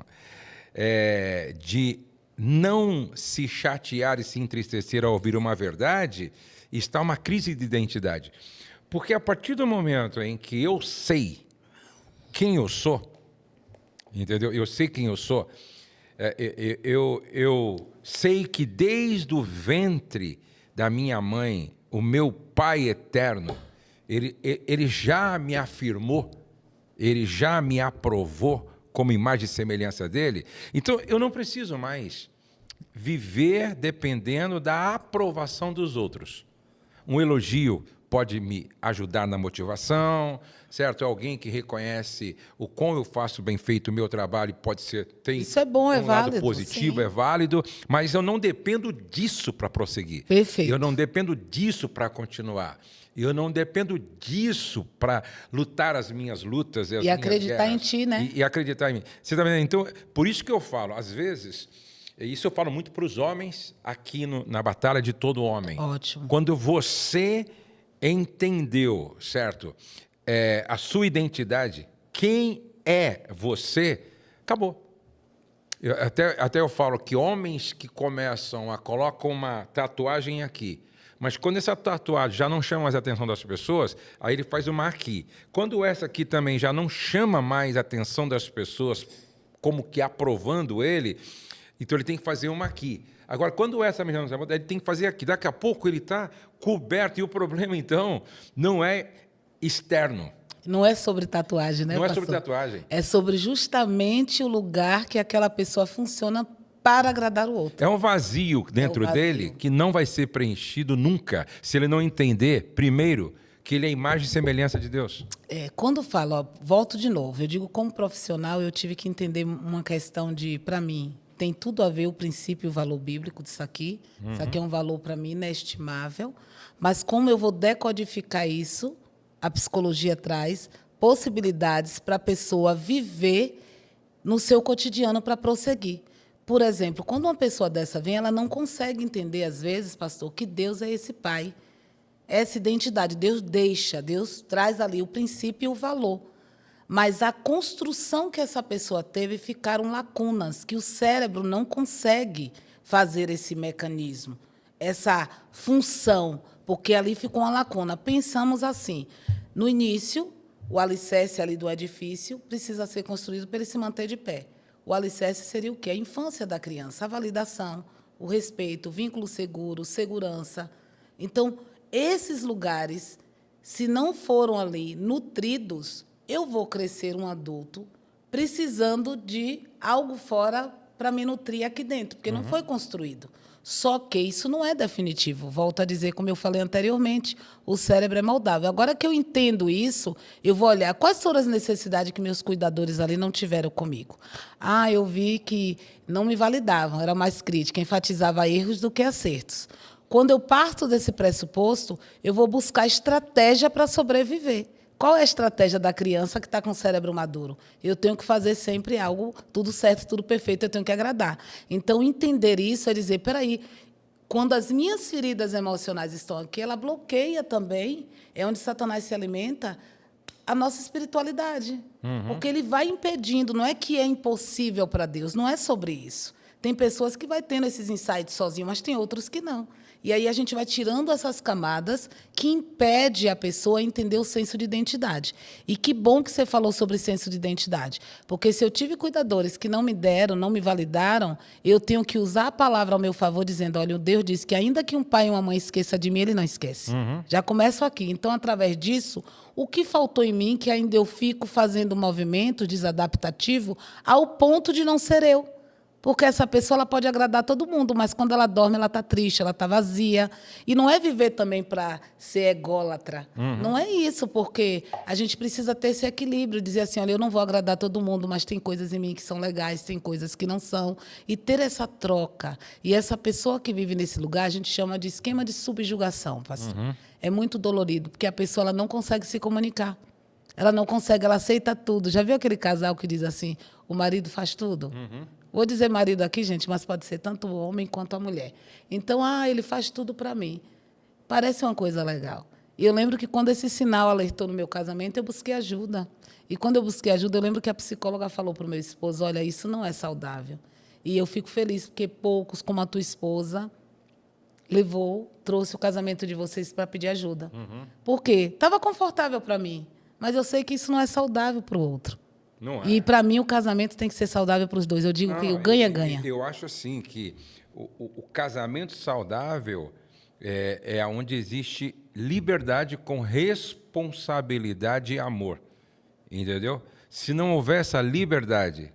de não se chatear e se entristecer ao ouvir uma verdade, está uma crise de identidade. Porque a partir do momento em que eu sei quem eu sou, entendeu? Eu sei quem eu sou, eu sei que desde o ventre da minha mãe, o meu Pai eterno, ele já me afirmou, ele já me aprovou como imagem e semelhança dele. Então, eu não preciso mais viver dependendo da aprovação dos outros. Um elogio pode me ajudar na motivação, certo? Alguém que reconhece o quão eu faço bem feito o meu trabalho tem Isso é bom, é um lado válido, positivo, sim. é válido, mas eu não dependo disso para prosseguir. Perfeito. Eu não dependo disso para continuar. Eu não dependo disso para lutar as minhas lutas e as minhas acreditar guerras. em ti, né? E acreditar em mim. Você tá vendo? Então, por isso que eu falo, às vezes, isso eu falo muito para os homens aqui na Batalha de Todo Homem. Ótimo. Quando você entendeu, certo, a sua identidade, quem é você, acabou. Até eu falo que homens que colocam uma tatuagem aqui, mas quando essa tatuagem já não chama mais a atenção das pessoas, aí ele faz uma aqui. Quando essa aqui também já não chama mais a atenção das pessoas, como que aprovando ele, então ele tem que fazer uma aqui. Agora, quando essa me chama, ele tem que fazer aqui. Daqui a pouco ele está coberto. E o problema, então, não é externo. Não é sobre tatuagem, né, Não é pastor? sobre tatuagem. É sobre justamente o lugar que aquela pessoa funciona para agradar o outro. É um vazio dentro dele que não vai ser preenchido nunca se ele não entender, primeiro, que ele é a imagem e semelhança de Deus. Quando falo, ó, volto de novo, eu digo como profissional, eu tive que entender uma questão para mim, tem tudo a ver o princípio e o valor bíblico disso aqui. Isso aqui é um valor, para mim, inestimável. Mas como eu vou decodificar isso, a psicologia traz possibilidades para a pessoa viver no seu cotidiano para prosseguir. Por exemplo, quando uma pessoa dessa vem, ela não consegue entender, às vezes, pastor, que Deus é esse Pai. Essa identidade, Deus traz ali o princípio e o valor. Mas a construção que essa pessoa teve ficaram lacunas, que o cérebro não consegue fazer esse mecanismo, essa função, porque ali ficou uma lacuna. Pensamos assim, no início, o alicerce ali do edifício precisa ser construído para ele se manter de pé. O alicerce seria o quê? A infância da criança, a validação, o respeito, o vínculo seguro, segurança. Então, esses lugares, se não foram ali nutridos, eu vou crescer um adulto precisando de algo fora para me nutrir aqui dentro, porque não foi construído. Só que isso não é definitivo. Volto a dizer, como eu falei anteriormente, o cérebro é moldável. Agora que eu entendo isso, eu vou olhar quais foram as necessidades que meus cuidadores ali não tiveram comigo. Ah, eu vi que não me validavam, era mais crítica, enfatizava erros do que acertos. Quando eu parto desse pressuposto, eu vou buscar estratégia para sobreviver. Qual é a estratégia da criança que está com o cérebro maduro? Eu tenho que fazer sempre algo, tudo certo, tudo perfeito, eu tenho que agradar. Então, entender isso é dizer, espera aí, quando as minhas feridas emocionais estão aqui, ela bloqueia também, é onde Satanás se alimenta, a nossa espiritualidade. Porque ele vai impedindo, não é que é impossível para Deus, não é sobre isso. Tem pessoas que vai tendo esses insights sozinho, mas tem outros que não. E aí a gente vai tirando essas camadas que impede a pessoa a entender o senso de identidade. E que bom que você falou sobre senso de identidade. Porque se eu tive cuidadores que não me deram, não me validaram, eu tenho que usar a palavra ao meu favor, dizendo, olha, o Deus disse que ainda que um pai e uma mãe esqueça de mim, ele não esquece. Já começo aqui. Então, através disso, o que faltou em mim, que ainda eu fico fazendo um movimento desadaptativo ao ponto de não ser eu. Porque essa pessoa ela pode agradar todo mundo, mas quando ela dorme, ela está triste, ela está vazia. E não é viver também para ser ególatra. Não é isso, porque a gente precisa ter esse equilíbrio, dizer assim, olha, eu não vou agradar todo mundo, mas tem coisas em mim que são legais, tem coisas que não são. E ter essa troca. E essa pessoa que vive nesse lugar, a gente chama de esquema de subjugação, pastor. É muito dolorido, porque a pessoa ela não consegue se comunicar. Ela não consegue, ela aceita tudo. Já viu aquele casal que diz assim, o marido faz tudo? Vou dizer marido aqui, gente, mas pode ser tanto o homem quanto a mulher. Então, ele faz tudo para mim. Parece uma coisa legal. E eu lembro que quando esse sinal alertou no meu casamento, eu busquei ajuda. E quando eu busquei ajuda, eu lembro que a psicóloga falou para o meu esposo, olha, isso não é saudável. E eu fico feliz, porque poucos, como a tua esposa, trouxe o casamento de vocês para pedir ajuda. Por quê? Estava confortável para mim, mas eu sei que isso não é saudável para o outro. Não é. E, para mim, o casamento tem que ser saudável para os dois. Eu digo que o ganha-ganha. Eu acho assim que o casamento saudável é onde existe liberdade com responsabilidade e amor. Entendeu? Se não houver essa liberdade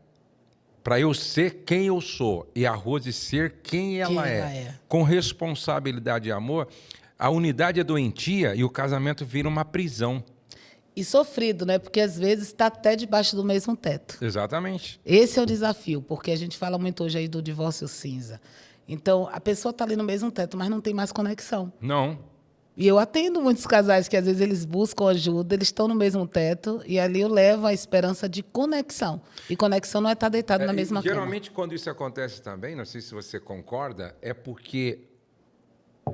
para eu ser quem eu sou e a Rose ser quem ela é, com responsabilidade e amor, a unidade é doentia e o casamento vira uma prisão. E sofrido, né? Porque às vezes está até debaixo do mesmo teto. Exatamente. Esse é o desafio, porque a gente fala muito hoje aí do divórcio cinza. Então, a pessoa está ali no mesmo teto, mas não tem mais conexão. Não. E eu atendo muitos casais que às vezes eles buscam ajuda, eles estão no mesmo teto, e ali eu levo a esperança de conexão. E conexão não é estar deitado na mesma cama. Geralmente, quando isso acontece também, não sei se você concorda, é porque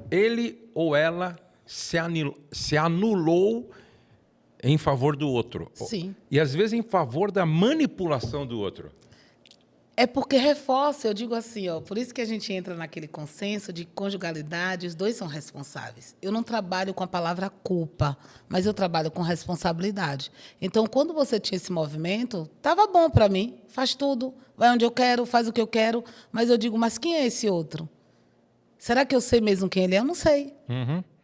ele ou ela se anulou em favor do outro. Sim. E, às vezes, em favor da manipulação do outro. É porque reforça, eu digo assim, por isso que a gente entra naquele consenso de conjugalidade, os dois são responsáveis. Eu não trabalho com a palavra culpa, mas eu trabalho com responsabilidade. Então, quando você tinha esse movimento, estava bom para mim, faz tudo, vai onde eu quero, faz o que eu quero, mas eu digo, mas quem é esse outro? Será que eu sei mesmo quem ele é? Eu não sei.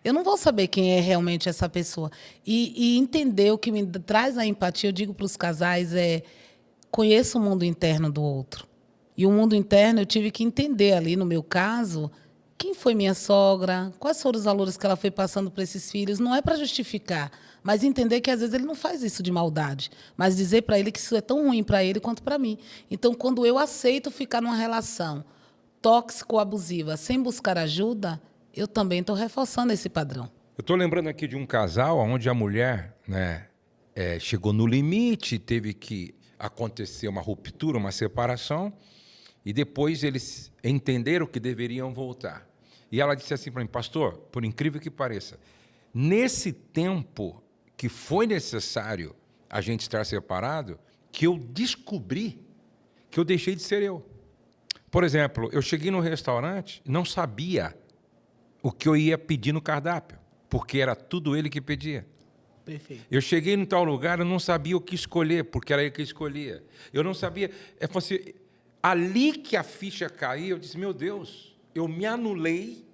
Eu não vou saber quem é realmente essa pessoa. E entender o que me traz a empatia, eu digo para os casais, conheça o mundo interno do outro. E o mundo interno eu tive que entender ali, no meu caso, quem foi minha sogra, quais foram os valores que ela foi passando para esses filhos. Não é para justificar, mas entender que às vezes ele não faz isso de maldade, mas dizer para ele que isso é tão ruim para ele quanto para mim. Então, quando eu aceito ficar numa relação tóxico-abusiva sem buscar ajuda, eu também estou reforçando esse padrão. Eu estou lembrando aqui de um casal onde a mulher, chegou no limite, teve que acontecer uma ruptura, uma separação, e depois eles entenderam que deveriam voltar. E ela disse assim para mim, pastor, por incrível que pareça, nesse tempo que foi necessário a gente estar separado, que eu descobri que eu deixei de ser eu. Por exemplo, eu cheguei no restaurante e não sabia o que eu ia pedir no cardápio, porque era tudo ele que pedia. Perfeito. Eu cheguei em tal lugar, eu não sabia o que escolher, porque era ele que escolhia. Eu não sabia. Ali que a ficha caiu, eu disse, meu Deus, eu me anulei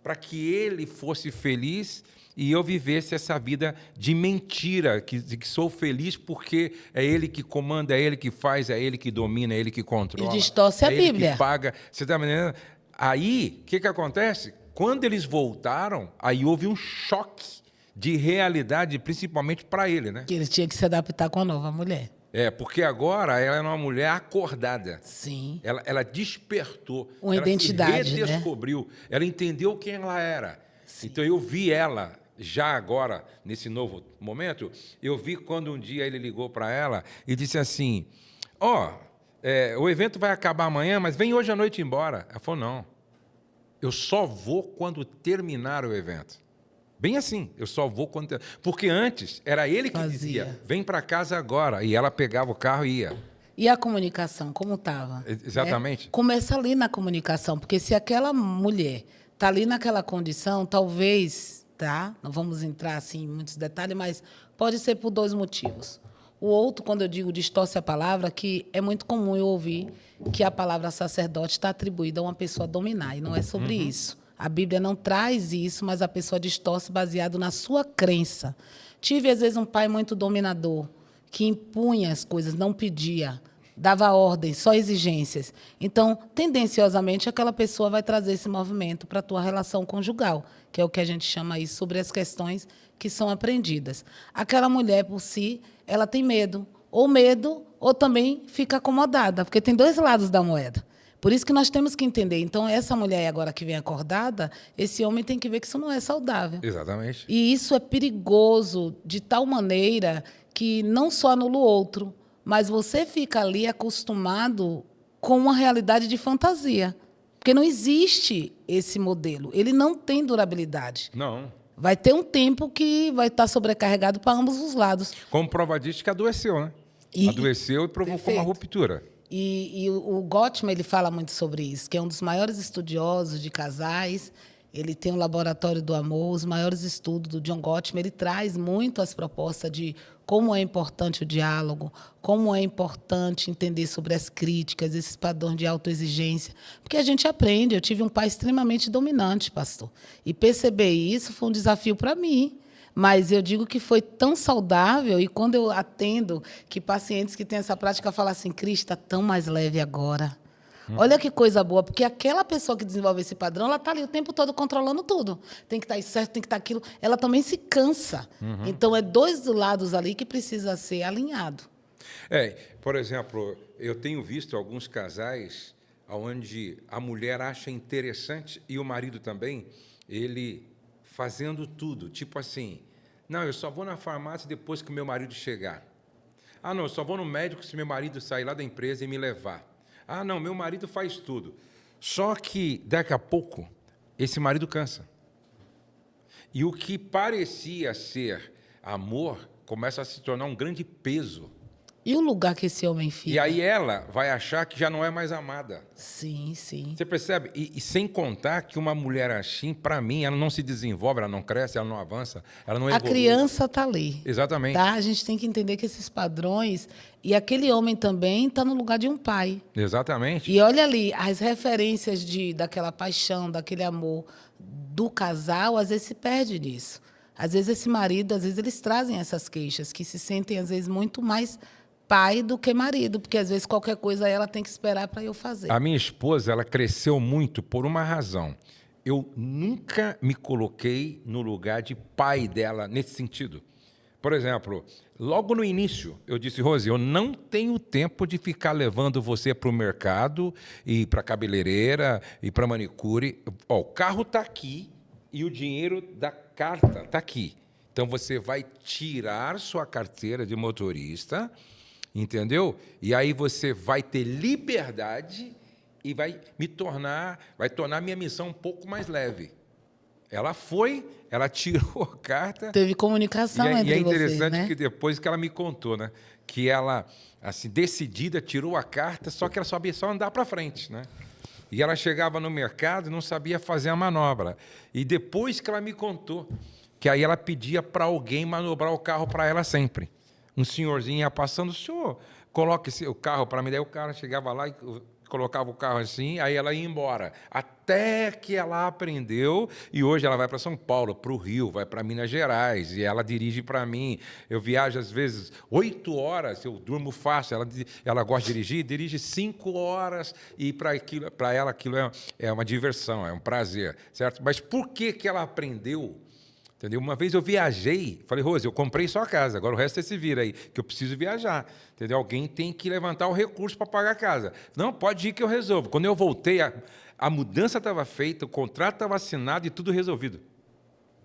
para que ele fosse feliz e eu vivesse essa vida de mentira, de que sou feliz porque é ele que comanda, é ele que faz, é ele que domina, é ele que controla. E distorce a Bíblia. Ele que paga. Você está me entendendo? Aí, o que acontece? Quando eles voltaram, aí houve um choque de realidade, principalmente para ele, né? Que ele tinha que se adaptar com a nova mulher. Porque agora ela é uma mulher acordada. Sim. Ela despertou. Uma ela identidade, se redescobriu. Ela entendeu quem ela era. Sim. Então eu vi ela, já agora, nesse novo momento, eu vi quando um dia ele ligou para ela e disse assim, o evento vai acabar amanhã, mas vem hoje à noite embora. Ela falou, não, eu só vou quando terminar o evento. Bem assim, eu só vou quando... Porque antes era ele que dizia, vem para casa agora. E ela pegava o carro e ia. E a comunicação, como estava? Exatamente. Começa ali na comunicação, porque se aquela mulher está ali naquela condição, talvez, tá? Não vamos entrar assim, em muitos detalhes, mas pode ser por 2 motivos. O outro, quando eu digo distorce a palavra, que é muito comum eu ouvir que a palavra sacerdote está atribuída a uma pessoa dominar, e não é sobre isso. A Bíblia não traz isso, mas a pessoa distorce baseado na sua crença. Tive, às vezes, um pai muito dominador, que impunha as coisas, não pedia, dava ordens, só exigências. Então, tendenciosamente, aquela pessoa vai trazer esse movimento para a tua relação conjugal, que é o que a gente chama aí sobre as questões que são aprendidas. Aquela mulher, por si, ela tem medo, ou também fica acomodada, porque tem 2 lados da moeda. Por isso que nós temos que entender. Então, essa mulher agora que vem acordada, esse homem tem que ver que isso não é saudável. Exatamente. E isso é perigoso de tal maneira que não só anula o outro, mas você fica ali acostumado com uma realidade de fantasia. Porque não existe esse modelo. Ele não tem durabilidade. Não. Vai ter um tempo que vai estar sobrecarregado para ambos os lados. Como prova disso que adoeceu, né? Adoeceu e provocou uma ruptura. E o Gottman, ele fala muito sobre isso, que é um dos maiores estudiosos de casais. Ele tem um laboratório do amor, os maiores estudos do John Gottman. Ele traz muito as propostas de como é importante o diálogo, como é importante entender sobre as críticas, esses padrões de autoexigência. Porque a gente aprende. Eu tive um pai extremamente dominante, pastor. E perceber isso foi um desafio para mim. Mas eu digo que foi tão saudável, e quando eu atendo que pacientes que têm essa prática falam assim, Cris, está tão mais leve agora. Olha que coisa boa, porque aquela pessoa que desenvolve esse padrão, ela está ali o tempo todo controlando tudo. Tem que estar isso certo, tem que estar aquilo. Ela também se cansa. Então, é 2 lados ali que precisa ser alinhado. Por exemplo, eu tenho visto alguns casais onde a mulher acha interessante, e o marido também, ele... fazendo tudo, tipo assim, não, eu só vou na farmácia depois que o meu marido chegar. Ah, não, eu só vou no médico se meu marido sair lá da empresa e me levar. Ah, não, meu marido faz tudo. Só que, daqui a pouco, esse marido cansa. E o que parecia ser amor começa a se tornar um grande peso. E o lugar que esse homem fica? E aí ela vai achar que já não é mais amada. Sim, sim. Você percebe? E sem contar que uma mulher assim, para mim, ela não se desenvolve, ela não cresce, ela não avança, ela não evolui. A criança está ali. Exatamente. Tá? A gente tem que entender que esses padrões... E aquele homem também está no lugar de um pai. Exatamente. E olha ali, as referências daquela paixão, daquele amor do casal, às vezes se perde nisso. Às vezes esse marido, às vezes eles trazem essas queixas, que se sentem, às vezes, muito mais pai do que marido, porque às vezes qualquer coisa ela tem que esperar para eu fazer. A minha esposa, ela cresceu muito por uma razão. Eu nunca me coloquei no lugar de pai dela nesse sentido. Por exemplo, logo no início, eu disse, Rose, eu não tenho tempo de ficar levando você para o mercado e para a cabeleireira e para a manicure. O carro está aqui e o dinheiro da carta está aqui. Então, você vai tirar sua carteira de motorista, entendeu? E aí você vai ter liberdade e vai tornar minha missão um pouco mais leve. Ela tirou a carta. Teve comunicação entre vocês, né? E é interessante que depois que ela me contou, né? Que ela, assim, decidida, tirou a carta, só que ela sabia só andar para frente, né? E ela chegava no mercado e não sabia fazer a manobra. E depois que ela me contou, que aí ela pedia para alguém manobrar o carro para ela sempre. Um senhorzinho ia passando, senhor, coloque o carro para mim. Daí o cara chegava lá e colocava o carro assim, aí ela ia embora. Até que ela aprendeu, e hoje ela vai para São Paulo, para o Rio, vai para Minas Gerais, e ela dirige para mim. Eu viajo, às vezes, 8 horas, eu durmo fácil. Ela gosta de dirigir, dirige 5 horas, e para ela aquilo é uma diversão, é um prazer, certo? Mas por que que ela aprendeu? Entendeu? Uma vez eu viajei, falei, Rose, eu comprei só a casa, agora o resto você se vira aí, que eu preciso viajar. Entendeu? Alguém tem que levantar o recurso para pagar a casa. Não, pode ir que eu resolvo. Quando eu voltei, a mudança estava feita, o contrato estava assinado e tudo resolvido.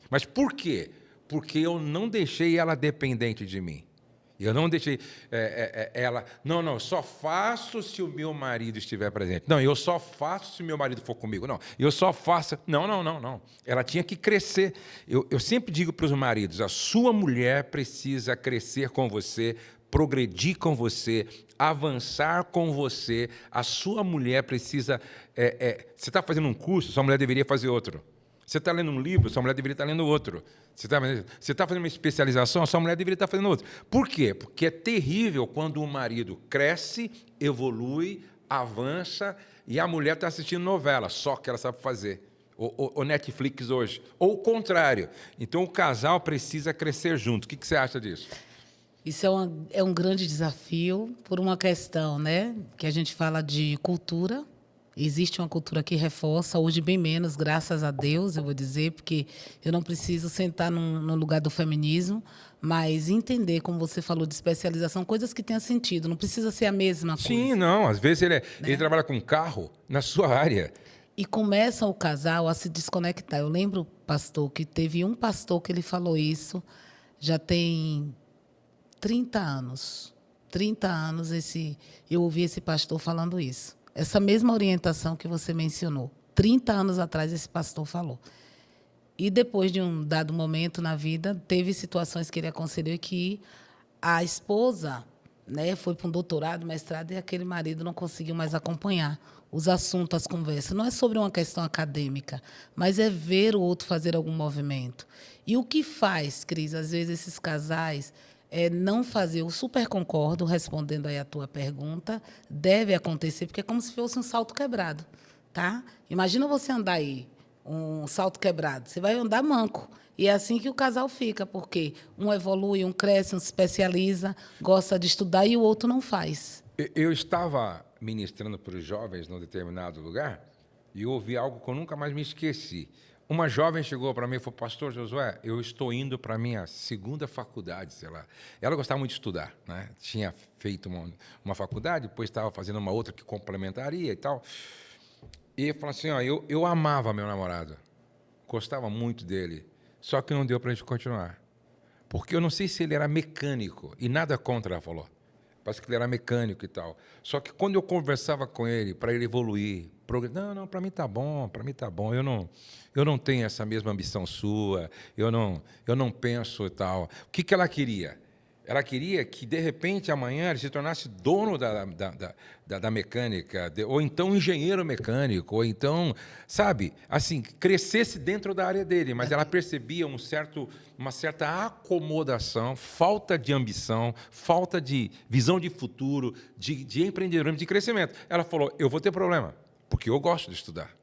Mas por quê? Porque eu não deixei ela dependente de mim. Eu não deixei ela... Não, só faço se o meu marido estiver presente. Não, eu só faço se o meu marido for comigo. Não, eu só faço... Não. Ela tinha que crescer. Eu sempre digo para os maridos, a sua mulher precisa crescer com você, progredir com você, avançar com você. A sua mulher precisa... você está fazendo um curso, sua mulher deveria fazer outro. Você está lendo um livro, sua mulher deveria estar lendo outro. Você está fazendo uma especialização, sua mulher deveria estar fazendo outro. Por quê? Porque é terrível quando o marido cresce, evolui, avança, e a mulher está assistindo novela, só que ela sabe fazer. Ou Netflix hoje. Ou o contrário. Então, o casal precisa crescer junto. O que você acha disso? Isso é um grande desafio por uma questão, né? Que a gente fala de cultura. Existe uma cultura que reforça, hoje bem menos, graças a Deus, eu vou dizer, porque eu não preciso sentar no lugar do feminismo, mas entender, como você falou, de especialização, coisas que tenham sentido, não precisa ser a mesma coisa. Sim, não, às vezes ele Né? trabalha com carro na sua área. E começa o casal a se desconectar. Eu lembro, pastor, que teve um pastor que ele falou isso, já tem 30 anos. 30 anos eu ouvi esse pastor falando isso. Essa mesma orientação que você mencionou. 30 anos atrás, esse pastor falou. E depois de um dado momento na vida, teve situações que ele aconselhou que a esposa, né, foi para um doutorado, mestrado, e aquele marido não conseguiu mais acompanhar os assuntos, as conversas. Não é sobre uma questão acadêmica, mas é ver o outro fazer algum movimento. E o que faz, Cris, às vezes esses casais... não fazer, eu super concordo, respondendo aí a tua pergunta, deve acontecer, porque é como se fosse um salto quebrado, tá? Imagina você andar aí, um salto quebrado, você vai andar manco, e é assim que o casal fica, porque um evolui, um cresce, um se especializa, gosta de estudar e o outro não faz. Eu estava ministrando para os jovens num determinado lugar e eu ouvi algo que eu nunca mais me esqueci. Uma jovem chegou para mim e falou, pastor Josué, eu estou indo para a minha segunda faculdade, sei lá. Ela gostava muito de estudar, né? Tinha feito uma faculdade, depois estava fazendo uma outra que complementaria e tal. E falou assim, ó, eu amava meu namorado, gostava muito dele, só que não deu para a gente continuar. Porque eu não sei se ele era mecânico, e nada contra, ela falou. Parece que ele era mecânico e tal. Só que quando eu conversava com ele, para ele evoluir, não, para mim tá bom, eu não tenho essa mesma ambição sua, eu não penso e tal. O que ela queria? Ela queria que, de repente, amanhã ele se tornasse dono da mecânica, ou então engenheiro mecânico, ou então, sabe, assim, crescesse dentro da área dele. Mas ela percebia uma certa acomodação, falta de ambição, falta de visão de futuro, de empreendedorismo, de crescimento. Ela falou, eu vou ter problema, porque eu gosto de estudar.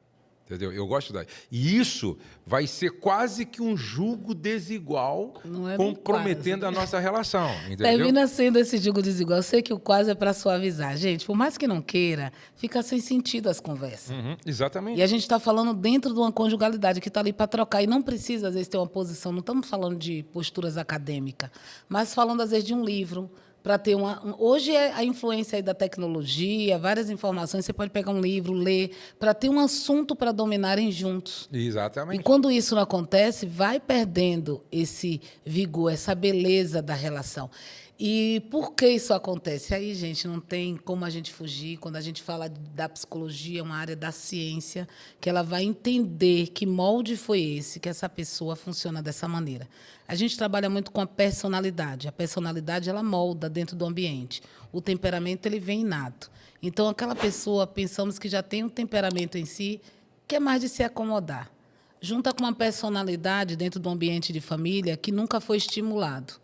Entendeu? Eu gosto da... E isso vai ser quase que um jugo desigual, comprometendo a nossa relação. Entendeu? Termina sendo esse jugo desigual. Eu sei que o quase é para suavizar. Gente, por mais que não queira, fica sem sentido as conversas. Exatamente. E a gente está falando dentro de uma conjugalidade que está ali para trocar. E não precisa, às vezes, ter uma posição. Não estamos falando de posturas acadêmicas, mas falando, às vezes, de um livro. Para ter hoje é a influência aí da tecnologia, várias informações, você pode pegar um livro, ler, para ter um assunto para dominarem juntos. Exatamente. E quando isso não acontece, vai perdendo esse vigor, essa beleza da relação. E por que isso acontece? Aí, gente, não tem como a gente fugir. Quando a gente fala da psicologia, é uma área da ciência, que ela vai entender que molde foi esse, que essa pessoa funciona dessa maneira. A gente trabalha muito com a personalidade. A personalidade, ela molda dentro do ambiente. O temperamento, ele vem inato. Então, aquela pessoa, pensamos que já tem um temperamento em si, que é mais de se acomodar. Junta com uma personalidade dentro do ambiente de família que nunca foi estimulado,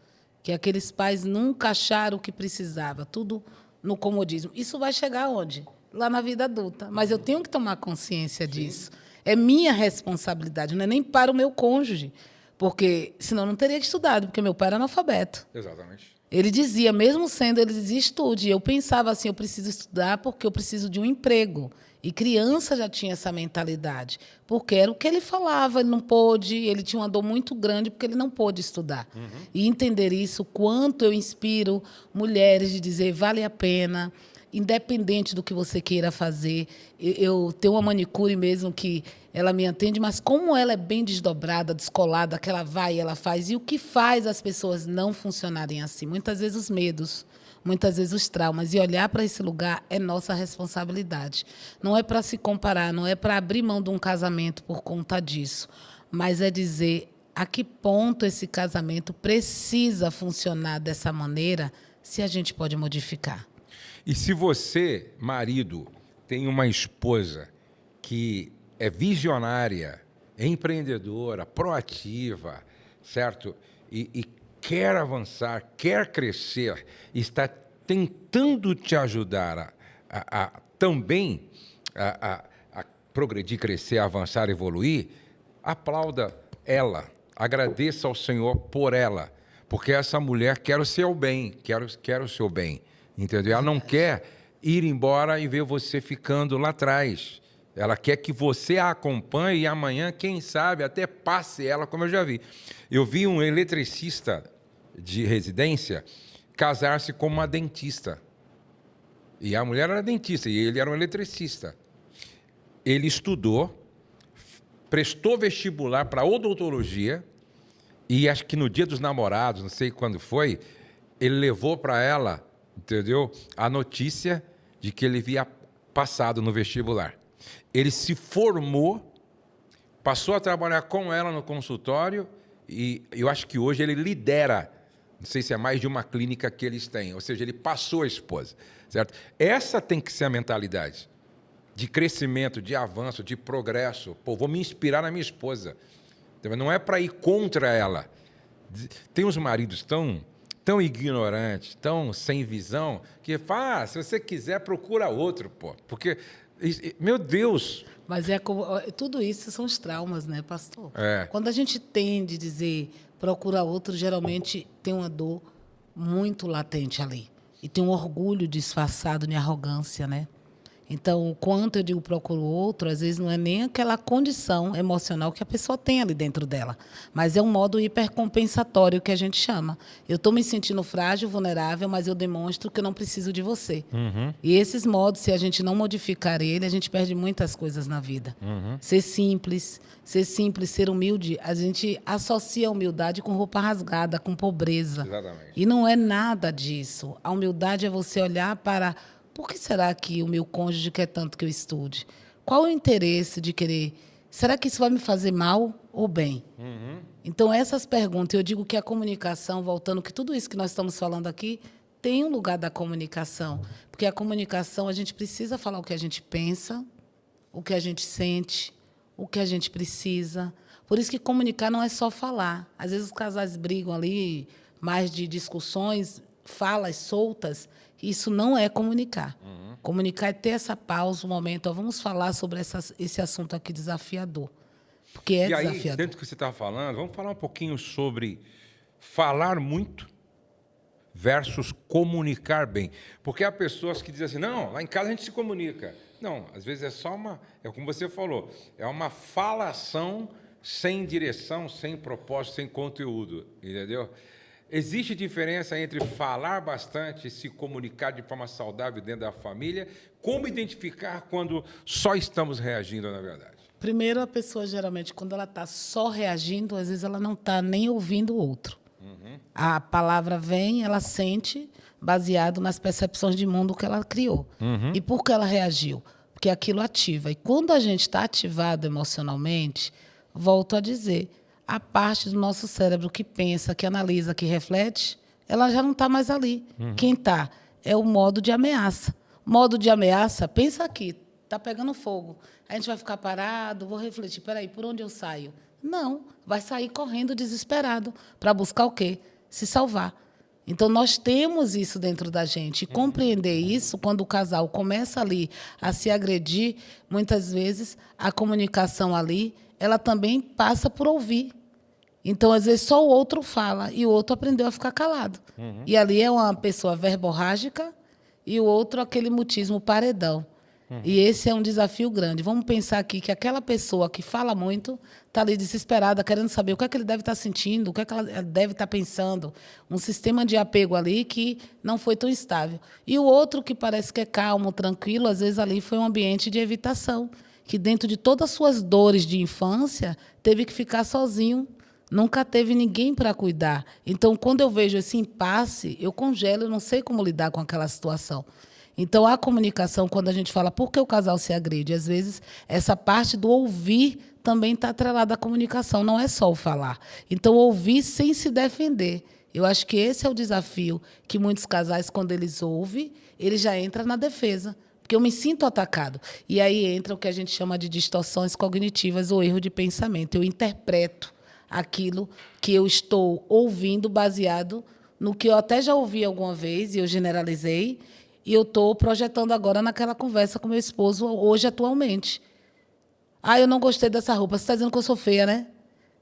que aqueles pais nunca acharam o que precisava, tudo no comodismo. Isso vai chegar aonde? lá na vida adulta. Mas eu tenho que tomar consciência disso. É minha responsabilidade, não é nem para o meu cônjuge. Porque senão eu não teria estudado, porque meu pai era analfabeto. Exatamente. Ele dizia, mesmo sendo, ele dizia, estude. Eu pensava assim, eu preciso estudar porque eu preciso de um emprego. E criança já tinha essa mentalidade, porque era o que ele falava, ele não pôde, ele tinha uma dor muito grande porque ele não pôde estudar. E entender isso, quanto eu inspiro mulheres de dizer, vale a pena, independente do que você queira fazer. Eu tenho uma manicure mesmo que ela me atende, mas como ela é bem desdobrada, descolada, que ela vai e ela faz, e o que faz as pessoas não funcionarem assim? Muitas vezes os medos, muitas vezes os traumas. E olhar para esse lugar é nossa responsabilidade. Não é para se comparar, não é para abrir mão de um casamento por conta disso, mas é dizer a que ponto esse casamento precisa funcionar dessa maneira, se a gente pode modificar. E se você, marido, tem uma esposa que é visionária, empreendedora, proativa, certo? E quer avançar, quer crescer, está tentando te ajudar também a progredir, crescer, avançar, evoluir, aplauda ela, agradeça ao Senhor por ela, porque essa mulher quer o seu bem, quer o seu bem, entendeu? Ela não quer ir embora e ver você ficando lá atrás. Ela quer que você a acompanhe e amanhã, quem sabe, até passe ela, como eu já vi. Eu vi um eletricista de residência casar-se com uma dentista. E a mulher era dentista e ele era um eletricista. Ele estudou, prestou vestibular para odontologia e acho que no dia dos namorados, não sei quando foi, ele levou para ela, entendeu, a notícia de que ele havia passado no vestibular. Ele se formou, passou a trabalhar com ela no consultório e eu acho que hoje ele lidera, não sei se é mais de uma clínica que eles têm, ou seja, ele passou a esposa, certo? Essa tem que ser a mentalidade de crescimento, de avanço, de progresso. Pô, vou me inspirar na minha esposa. Não é para ir contra ela. Tem uns maridos tão ignorantes, tão sem visão, que fala, se você quiser, procura outro, pô. Porque, meu Deus... Mas tudo isso são os traumas, né, pastor? É. Quando a gente tende a dizer procura outro, geralmente tem uma dor muito latente ali. E tem um orgulho disfarçado de arrogância, né? Então, o quanto eu digo procuro outro, às vezes não é nem aquela condição emocional que a pessoa tem ali dentro dela, mas é um modo hipercompensatório que a gente chama. Eu estou me sentindo frágil, vulnerável, mas eu demonstro que eu não preciso de você. E esses modos, se a gente não modificar ele, a gente perde muitas coisas na vida. Ser simples, ser humilde, a gente associa a humildade com roupa rasgada, com pobreza. Exatamente. E não é nada disso. A humildade é você olhar para... Por que será que o meu cônjuge quer tanto que eu estude? Qual é o interesse de querer? Será que isso vai me fazer mal ou bem? Então, essas perguntas, eu digo que a comunicação, voltando, que tudo isso que nós estamos falando aqui, tem um lugar da comunicação. Porque a comunicação, a gente precisa falar o que a gente pensa, o que a gente sente, o que a gente precisa. Por isso que comunicar não é só falar. Às vezes os casais brigam ali, mais de discussões, falas soltas. Isso não é comunicar. Comunicar é ter essa pausa, um momento. Ó, vamos falar sobre esse assunto aqui desafiador. Porque é desafiador. E aí, dentro do que você está falando, vamos falar um pouquinho sobre falar muito versus comunicar bem. Porque há pessoas que dizem assim, não, lá em casa a gente se comunica. Não, às vezes é só é como você falou, é uma falação sem direção, sem propósito, sem conteúdo, entendeu? Existe diferença entre falar bastante e se comunicar de forma saudável dentro da família? Como identificar quando só estamos reagindo, na verdade? Primeiro, a pessoa, geralmente, quando ela está só reagindo, às vezes ela não está nem ouvindo o outro. A palavra vem, ela sente, baseado nas percepções de mundo que ela criou. E por que ela reagiu? Porque aquilo ativa. E quando a gente está ativado emocionalmente, volto a dizer... a parte do nosso cérebro que pensa, que analisa, que reflete, ela já não está mais ali. Quem está é o modo de ameaça. Modo de ameaça, pensa aqui, está pegando fogo. A gente vai ficar parado, vou refletir, peraí, por onde eu saio? Não, vai sair correndo desesperado para buscar o quê? Se salvar. Então, nós temos isso dentro da gente. E compreender isso, quando o casal começa ali a se agredir, muitas vezes a comunicação ali, ela também passa por ouvir. Então, às vezes, só o outro fala e o outro aprendeu a ficar calado. E ali é uma pessoa verborrágica e o outro aquele mutismo paredão. E esse é um desafio grande. Vamos pensar aqui que aquela pessoa que fala muito está ali desesperada, querendo saber o que é que ele deve estar sentindo, o que é que ela deve estar pensando. Um sistema de apego ali que não foi tão estável. E o outro que parece que é calmo, tranquilo, às vezes ali foi um ambiente de evitação, que dentro de todas as suas dores de infância, teve que ficar sozinho. Nunca teve ninguém para cuidar. Então, quando eu vejo esse impasse, eu congelo, eu não sei como lidar com aquela situação. Então, a comunicação, quando a gente fala por que o casal se agride, às vezes, essa parte do ouvir também está atrelada à comunicação, não é só o falar. Então, ouvir sem se defender. Eu acho que esse é o desafio que muitos casais, quando eles ouvem, eles já entram na defesa. Porque eu me sinto atacado. E aí entra o que a gente chama de distorções cognitivas ou erro de pensamento. Eu interpreto aquilo que eu estou ouvindo baseado no que eu até já ouvi alguma vez e eu generalizei, e eu estou projetando agora naquela conversa com meu esposo hoje, atualmente. Ah, eu não gostei dessa roupa. Você está dizendo que eu sou feia, né?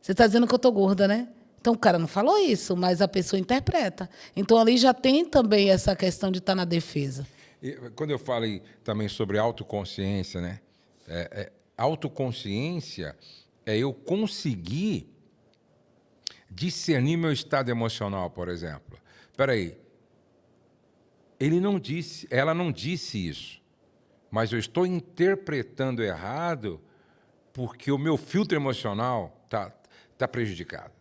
Você está dizendo que eu estou gorda, né? Então, o cara não falou isso, mas a pessoa interpreta. Então, ali já tem também essa questão de estar na defesa. E quando eu falo também sobre autoconsciência, né? Autoconsciência é eu conseguir discernir meu estado emocional, por exemplo. Espera aí. Ela não disse isso, mas eu estou interpretando errado porque o meu filtro emocional tá prejudicado.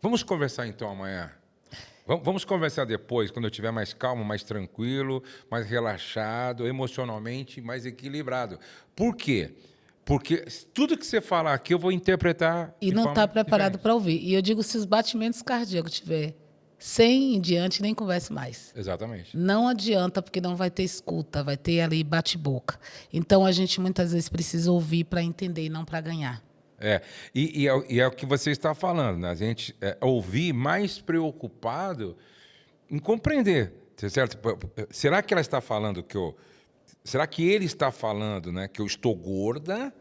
Vamos conversar então amanhã. Vamos conversar depois, quando eu estiver mais calmo, mais tranquilo, mais relaxado, emocionalmente mais equilibrado. Por quê? Porque tudo que você falar aqui eu vou interpretar e não está preparado para ouvir. E eu digo, se os batimentos cardíacos tiver 100 em diante, nem converse mais. Exatamente. Não adianta, porque não vai ter escuta, vai ter ali bate-boca. Então, a gente muitas vezes precisa ouvir para entender e não para ganhar. E é o que você está falando, né? A gente ouvir mais preocupado em compreender, certo? Será que ela está falando será que ele está falando, né, que eu estou gorda,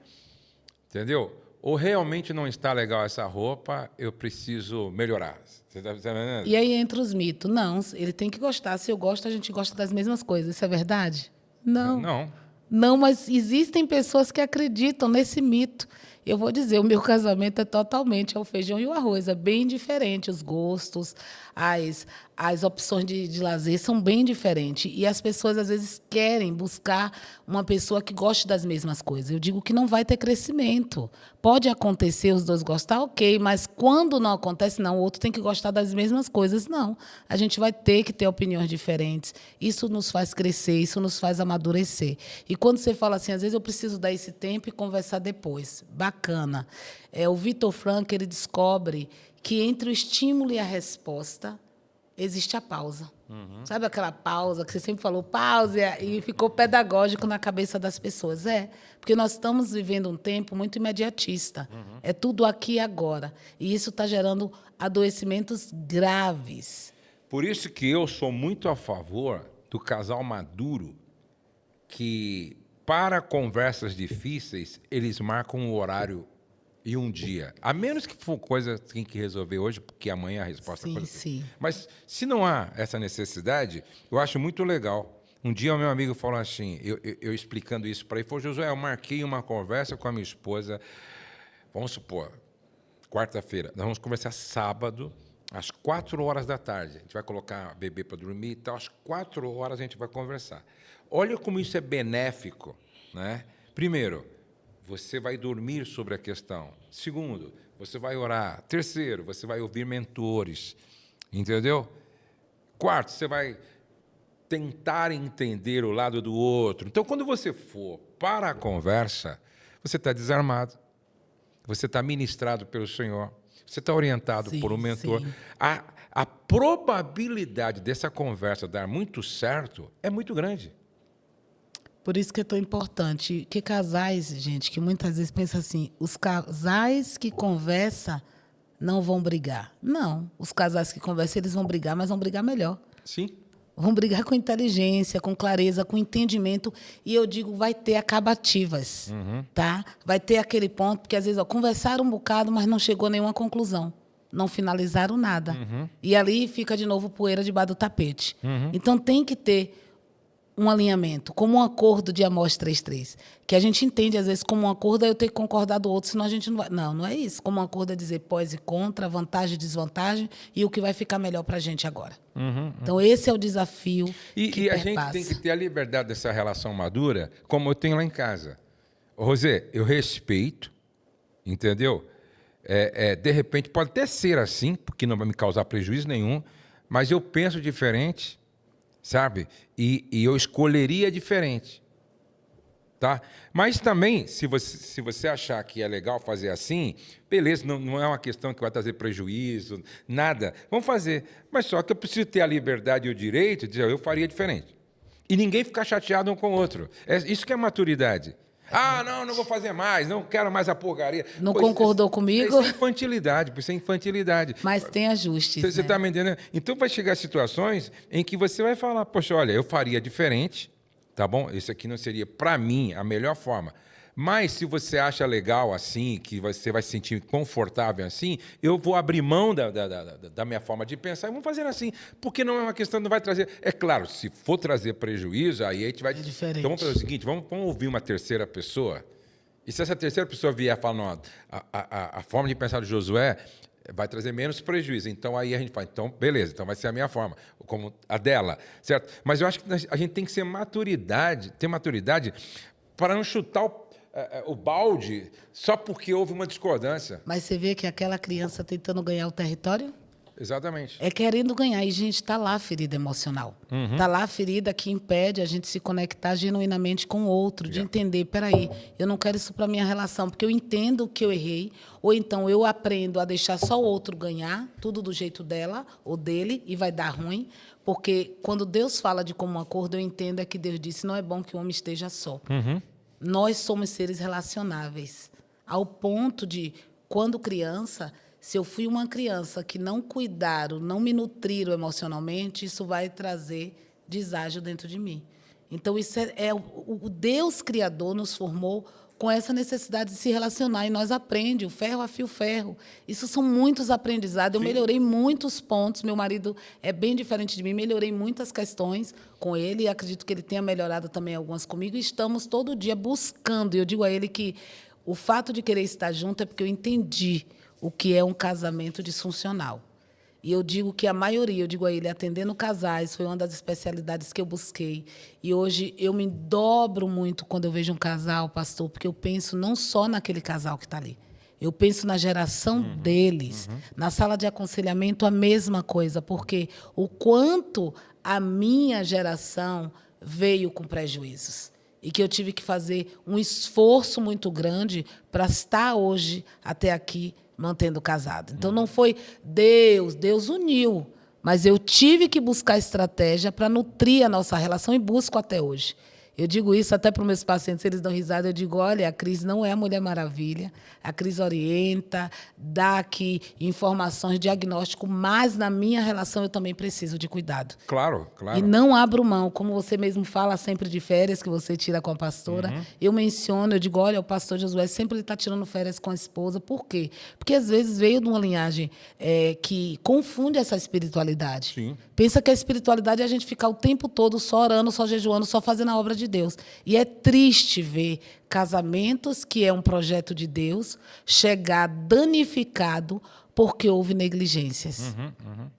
entendeu? Ou realmente não está legal essa roupa, eu preciso melhorar. Você está entendendo? E aí entra os mitos. Não, ele tem que gostar. Se eu gosto, a gente gosta das mesmas coisas. Isso é verdade? Não. Não. Não, mas existem pessoas que acreditam nesse mito. Eu vou dizer, o meu casamento é totalmente o feijão e o arroz. É bem diferente, os gostos, as opções de lazer são bem diferentes. E as pessoas, às vezes, querem buscar uma pessoa que goste das mesmas coisas. Eu digo que não vai ter crescimento. Pode acontecer os dois gostar, ok, mas quando não acontece, não, o outro tem que gostar das mesmas coisas, não. A gente vai ter que ter opiniões diferentes. Isso nos faz crescer, isso nos faz amadurecer. E quando você fala assim, às vezes eu preciso dar esse tempo e conversar depois. Bacana. O Viktor Frankl, ele descobre que entre o estímulo e a resposta existe a pausa. Sabe aquela pausa que você sempre falou, pausa, e ficou pedagógico na cabeça das pessoas? Porque nós estamos vivendo um tempo muito imediatista. É tudo aqui e agora. E isso está gerando adoecimentos graves. Por isso que eu sou muito a favor do casal maduro, que para conversas difíceis, eles marcam o horário e um dia. A menos que for coisa que tem que resolver hoje, porque amanhã a resposta... Sim. Mas se não há essa necessidade, eu acho muito legal. Um dia o meu amigo falou assim, eu explicando isso para ele, falou, Josué, eu marquei uma conversa com a minha esposa, vamos supor, quarta-feira, nós vamos conversar sábado, às 4h da tarde. A gente vai colocar a bebê para dormir e tal, às 4h a gente vai conversar. Olha como isso é benéfico, né? Primeiro, você vai dormir sobre a questão. Segundo, você vai orar. Terceiro, você vai ouvir mentores. Entendeu? Quarto, você vai tentar entender o lado do outro. Então, quando você for para a conversa, você está desarmado. Você está ministrado pelo Senhor. Você está orientado por um mentor. A probabilidade dessa conversa dar muito certo é muito grande. Por isso que é tão importante. Que casais, gente, que muitas vezes pensam assim, os casais que conversam não vão brigar. Não, os casais que conversam, eles vão brigar, mas vão brigar melhor. Sim. Vão brigar com inteligência, com clareza, com entendimento. E eu digo, vai ter acabativas, tá? Vai ter aquele ponto, porque às vezes conversaram um bocado, mas não chegou a nenhuma conclusão. Não finalizaram nada. E ali fica de novo poeira debaixo do tapete. Então tem que ter um alinhamento, como um acordo de Amós 3:3, que a gente entende, às vezes, como um acordo é eu ter que concordar do outro, senão a gente não vai... Não, não é isso. Como um acordo é dizer pós e contra, vantagem e desvantagem, e o que vai ficar melhor para a gente agora. Então, esse é o desafio E a gente tem que ter a liberdade dessa relação madura, como eu tenho lá em casa. Rosê, eu respeito, entendeu? De repente, pode até ser assim, porque não vai me causar prejuízo nenhum, mas eu penso diferente, sabe? E eu escolheria diferente, tá? Mas também, se você achar que é legal fazer assim, beleza, não é uma questão que vai trazer prejuízo, nada. Vamos fazer. Mas só que eu preciso ter a liberdade e o direito de dizer, eu faria diferente. E ninguém ficar chateado um com o outro. Isso que é maturidade. Ah, não vou fazer mais, não quero mais a porcaria. Não concordou comigo? Isso é infantilidade, isso é infantilidade. Mas tem ajustes, Você está me entendendo? Então vai chegar situações em que você vai falar, poxa, olha, eu faria diferente, tá bom? Isso aqui não seria, para mim, a melhor forma. Mas se você acha legal assim, que você vai se sentir confortável assim, eu vou abrir mão da minha forma de pensar e vamos fazer assim. Porque não é uma questão, não vai trazer... É claro, se for trazer prejuízo, aí a gente vai... É diferente. Então vamos fazer o seguinte, vamos ouvir uma terceira pessoa. E se essa terceira pessoa vier falando, ó, a forma de pensar do Josué vai trazer menos prejuízo. Então aí a gente fala, então beleza, então vai ser a minha forma, como a dela, certo? Mas eu acho que a gente tem que ter maturidade para não chutar o balde só porque houve uma discordância. Mas você vê que aquela criança tentando ganhar o território? Exatamente. É querendo ganhar. E, gente, está lá a ferida emocional. Está lá a ferida que impede a gente se conectar genuinamente com o outro, de entender, peraí, eu não quero isso para a minha relação, porque eu entendo que eu errei, ou então eu aprendo a deixar só o outro ganhar, tudo do jeito dela ou dele, e vai dar ruim. Porque quando Deus fala de comum acordo, eu entendo é que Deus disse, não é bom que o homem esteja só. Nós somos seres relacionáveis, ao ponto de, quando criança, se eu fui uma criança que não cuidaram, não me nutriram emocionalmente, isso vai trazer deságio dentro de mim. Então, isso o Deus Criador nos formou com essa necessidade de se relacionar, e nós aprendemos, o ferro afia o ferro. Isso são muitos aprendizados. Eu melhorei muitos pontos, meu marido é bem diferente de mim, melhorei muitas questões com ele, e acredito que ele tenha melhorado também algumas comigo, e estamos todo dia buscando. E eu digo a ele que o fato de querer estar junto é porque eu entendi o que é um casamento disfuncional. E eu digo que a maioria, eu digo a ele, atendendo casais, foi uma das especialidades que eu busquei. E hoje eu me dobro muito quando eu vejo um casal, pastor, porque eu penso não só naquele casal que está ali. Eu penso na geração deles. Na sala de aconselhamento, a mesma coisa, porque o quanto a minha geração veio com prejuízos. E que eu tive que fazer um esforço muito grande para estar hoje, até aqui, mantendo casado. Então, não foi Deus uniu, mas eu tive que buscar estratégia para nutrir a nossa relação, e busco até hoje. Eu digo isso até para os meus pacientes, eles dão risada, eu digo, olha, a Cris não é a Mulher Maravilha, a Cris orienta, dá aqui informações, diagnóstico, mas na minha relação eu também preciso de cuidado. Claro, claro. E não abro mão, como você mesmo fala sempre de férias, que você tira com a pastora, eu menciono, eu digo, olha, o pastor Josué sempre está tirando férias com a esposa, por quê? Porque às vezes veio de uma linhagem que confunde essa espiritualidade. Sim. Pensa que a espiritualidade é a gente ficar o tempo todo só orando, só jejuando, só fazendo a obra de Deus. E é triste ver casamentos, que é um projeto de Deus, chegar danificado porque houve negligências.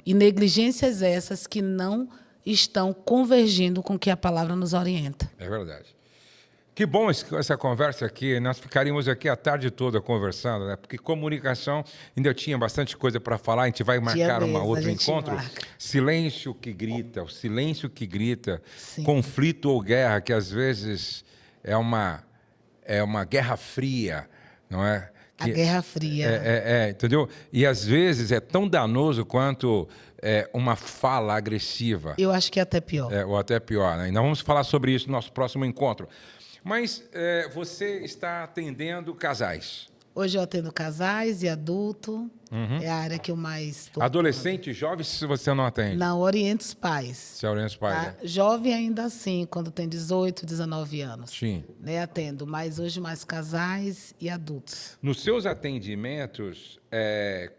E negligências essas que não estão convergindo com o que a palavra nos orienta. É verdade. Que bom essa conversa aqui. Nós ficaríamos aqui a tarde toda conversando, né? Porque comunicação, ainda tinha bastante coisa para falar. A gente vai marcar um outro encontro. Silêncio que grita, o silêncio que grita. Sim. Conflito ou guerra, que às vezes é uma guerra fria, não é? A Guerra Fria. Entendeu? E às vezes é tão danoso quanto uma fala agressiva. Eu acho que é até pior. Ou até pior, né? E nós vamos falar sobre isso no nosso próximo encontro. Mas você está atendendo casais. Hoje eu atendo casais e adulto. É a área que eu mais tô Adolescente, jovem, se você não atende? Não, oriento os pais. Você orienta os pais, Tá? Jovem ainda assim, quando tem 18, 19 anos. Sim. Né, atendo, mas hoje mais casais e adultos. Nos seus atendimentos,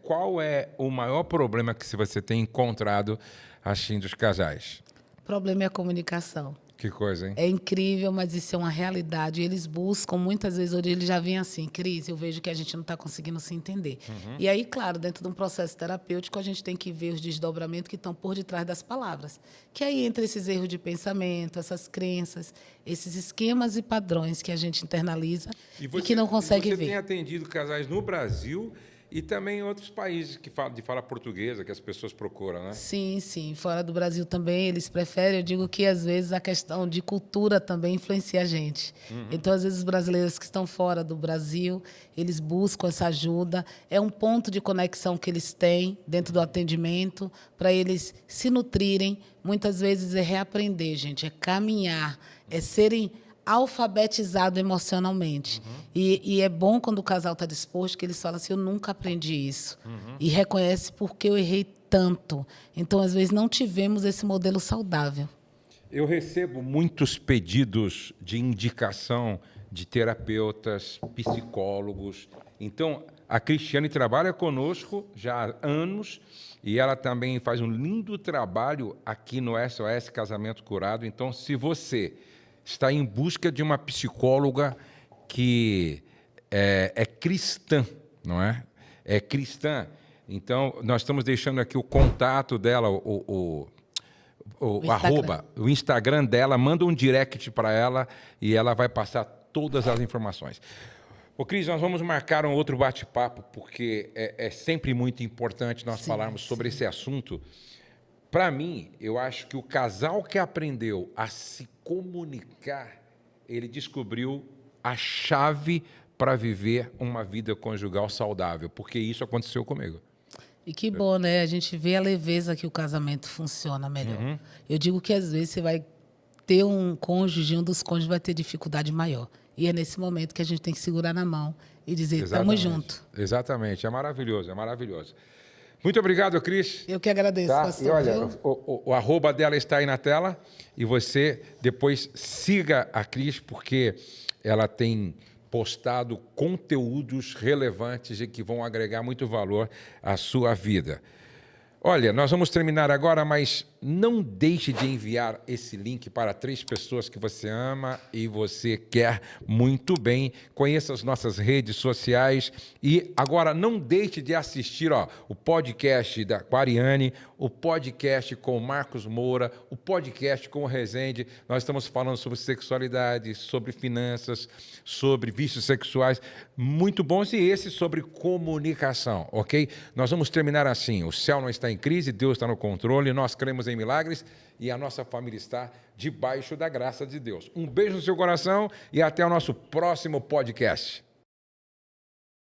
qual é o maior problema que você tem encontrado, assim, dos casais? O problema é a comunicação. Que coisa, hein? É incrível, mas isso é uma realidade. Eles buscam, muitas vezes, hoje eles já vêm assim, Cris, eu vejo que a gente não está conseguindo se entender. E aí, claro, dentro de um processo terapêutico, a gente tem que ver os desdobramentos que estão por detrás das palavras. Que aí entra esses erros de pensamento, essas crenças, esses esquemas e padrões que a gente internaliza e que não consegue ver. Você tem atendido casais no Brasil e também em outros países que falam de fala portuguesa, que as pessoas procuram, né? Sim, sim. Fora do Brasil também, eles preferem. Eu digo que, às vezes, a questão de cultura também influencia a gente. Então, às vezes, os brasileiros que estão fora do Brasil, eles buscam essa ajuda. É um ponto de conexão que eles têm dentro do atendimento para eles se nutrirem. Muitas vezes é reaprender, gente, é caminhar, é serem alfabetizado emocionalmente. E é bom quando o casal está disposto, que eles falam assim, eu nunca aprendi isso. E reconhece porque eu errei tanto. Então, às vezes, não tivemos esse modelo saudável. Eu recebo muitos pedidos de indicação de terapeutas, psicólogos. Então, a Cristiane trabalha conosco já há anos e ela também faz um lindo trabalho aqui no SOS Casamento Curado. Então, se você está em busca de uma psicóloga que é cristã, não é? É cristã. Então, nós estamos deixando aqui o contato dela, o arroba, o Instagram dela, manda um direct para ela e ela vai passar todas as informações. Ô, Cris, nós vamos marcar um outro bate-papo, porque é sempre muito importante nós falarmos sobre esse assunto. Para mim, eu acho que o casal que aprendeu a se comunicar, ele descobriu a chave para viver uma vida conjugal saudável, porque isso aconteceu comigo. E que bom, né? A gente vê a leveza que o casamento funciona melhor. Eu digo que, às vezes, você vai ter um cônjuge, um dos cônjuges vai ter dificuldade maior. E é nesse momento que a gente tem que segurar na mão e dizer, estamos juntos. Exatamente, é maravilhoso, é maravilhoso. Muito obrigado, Cris. Eu que agradeço, pastor. E olha, o arroba dela está aí na tela e você depois siga a Cris, porque ela tem postado conteúdos relevantes e que vão agregar muito valor à sua vida. Olha, nós vamos terminar agora, mas não deixe de enviar esse link para 3 pessoas que você ama e você quer muito bem. Conheça as nossas redes sociais e agora não deixe de assistir o podcast da Ariane, o podcast com o Marcos Moura, o podcast com o Rezende. Nós estamos falando sobre sexualidade, sobre finanças, sobre vícios sexuais, muito bons, e esse sobre comunicação, ok? Nós vamos terminar assim, o céu não está em crise, Deus está no controle, nós cremos em milagres e a nossa família está debaixo da graça de Deus. Um beijo no seu coração e até o nosso próximo podcast.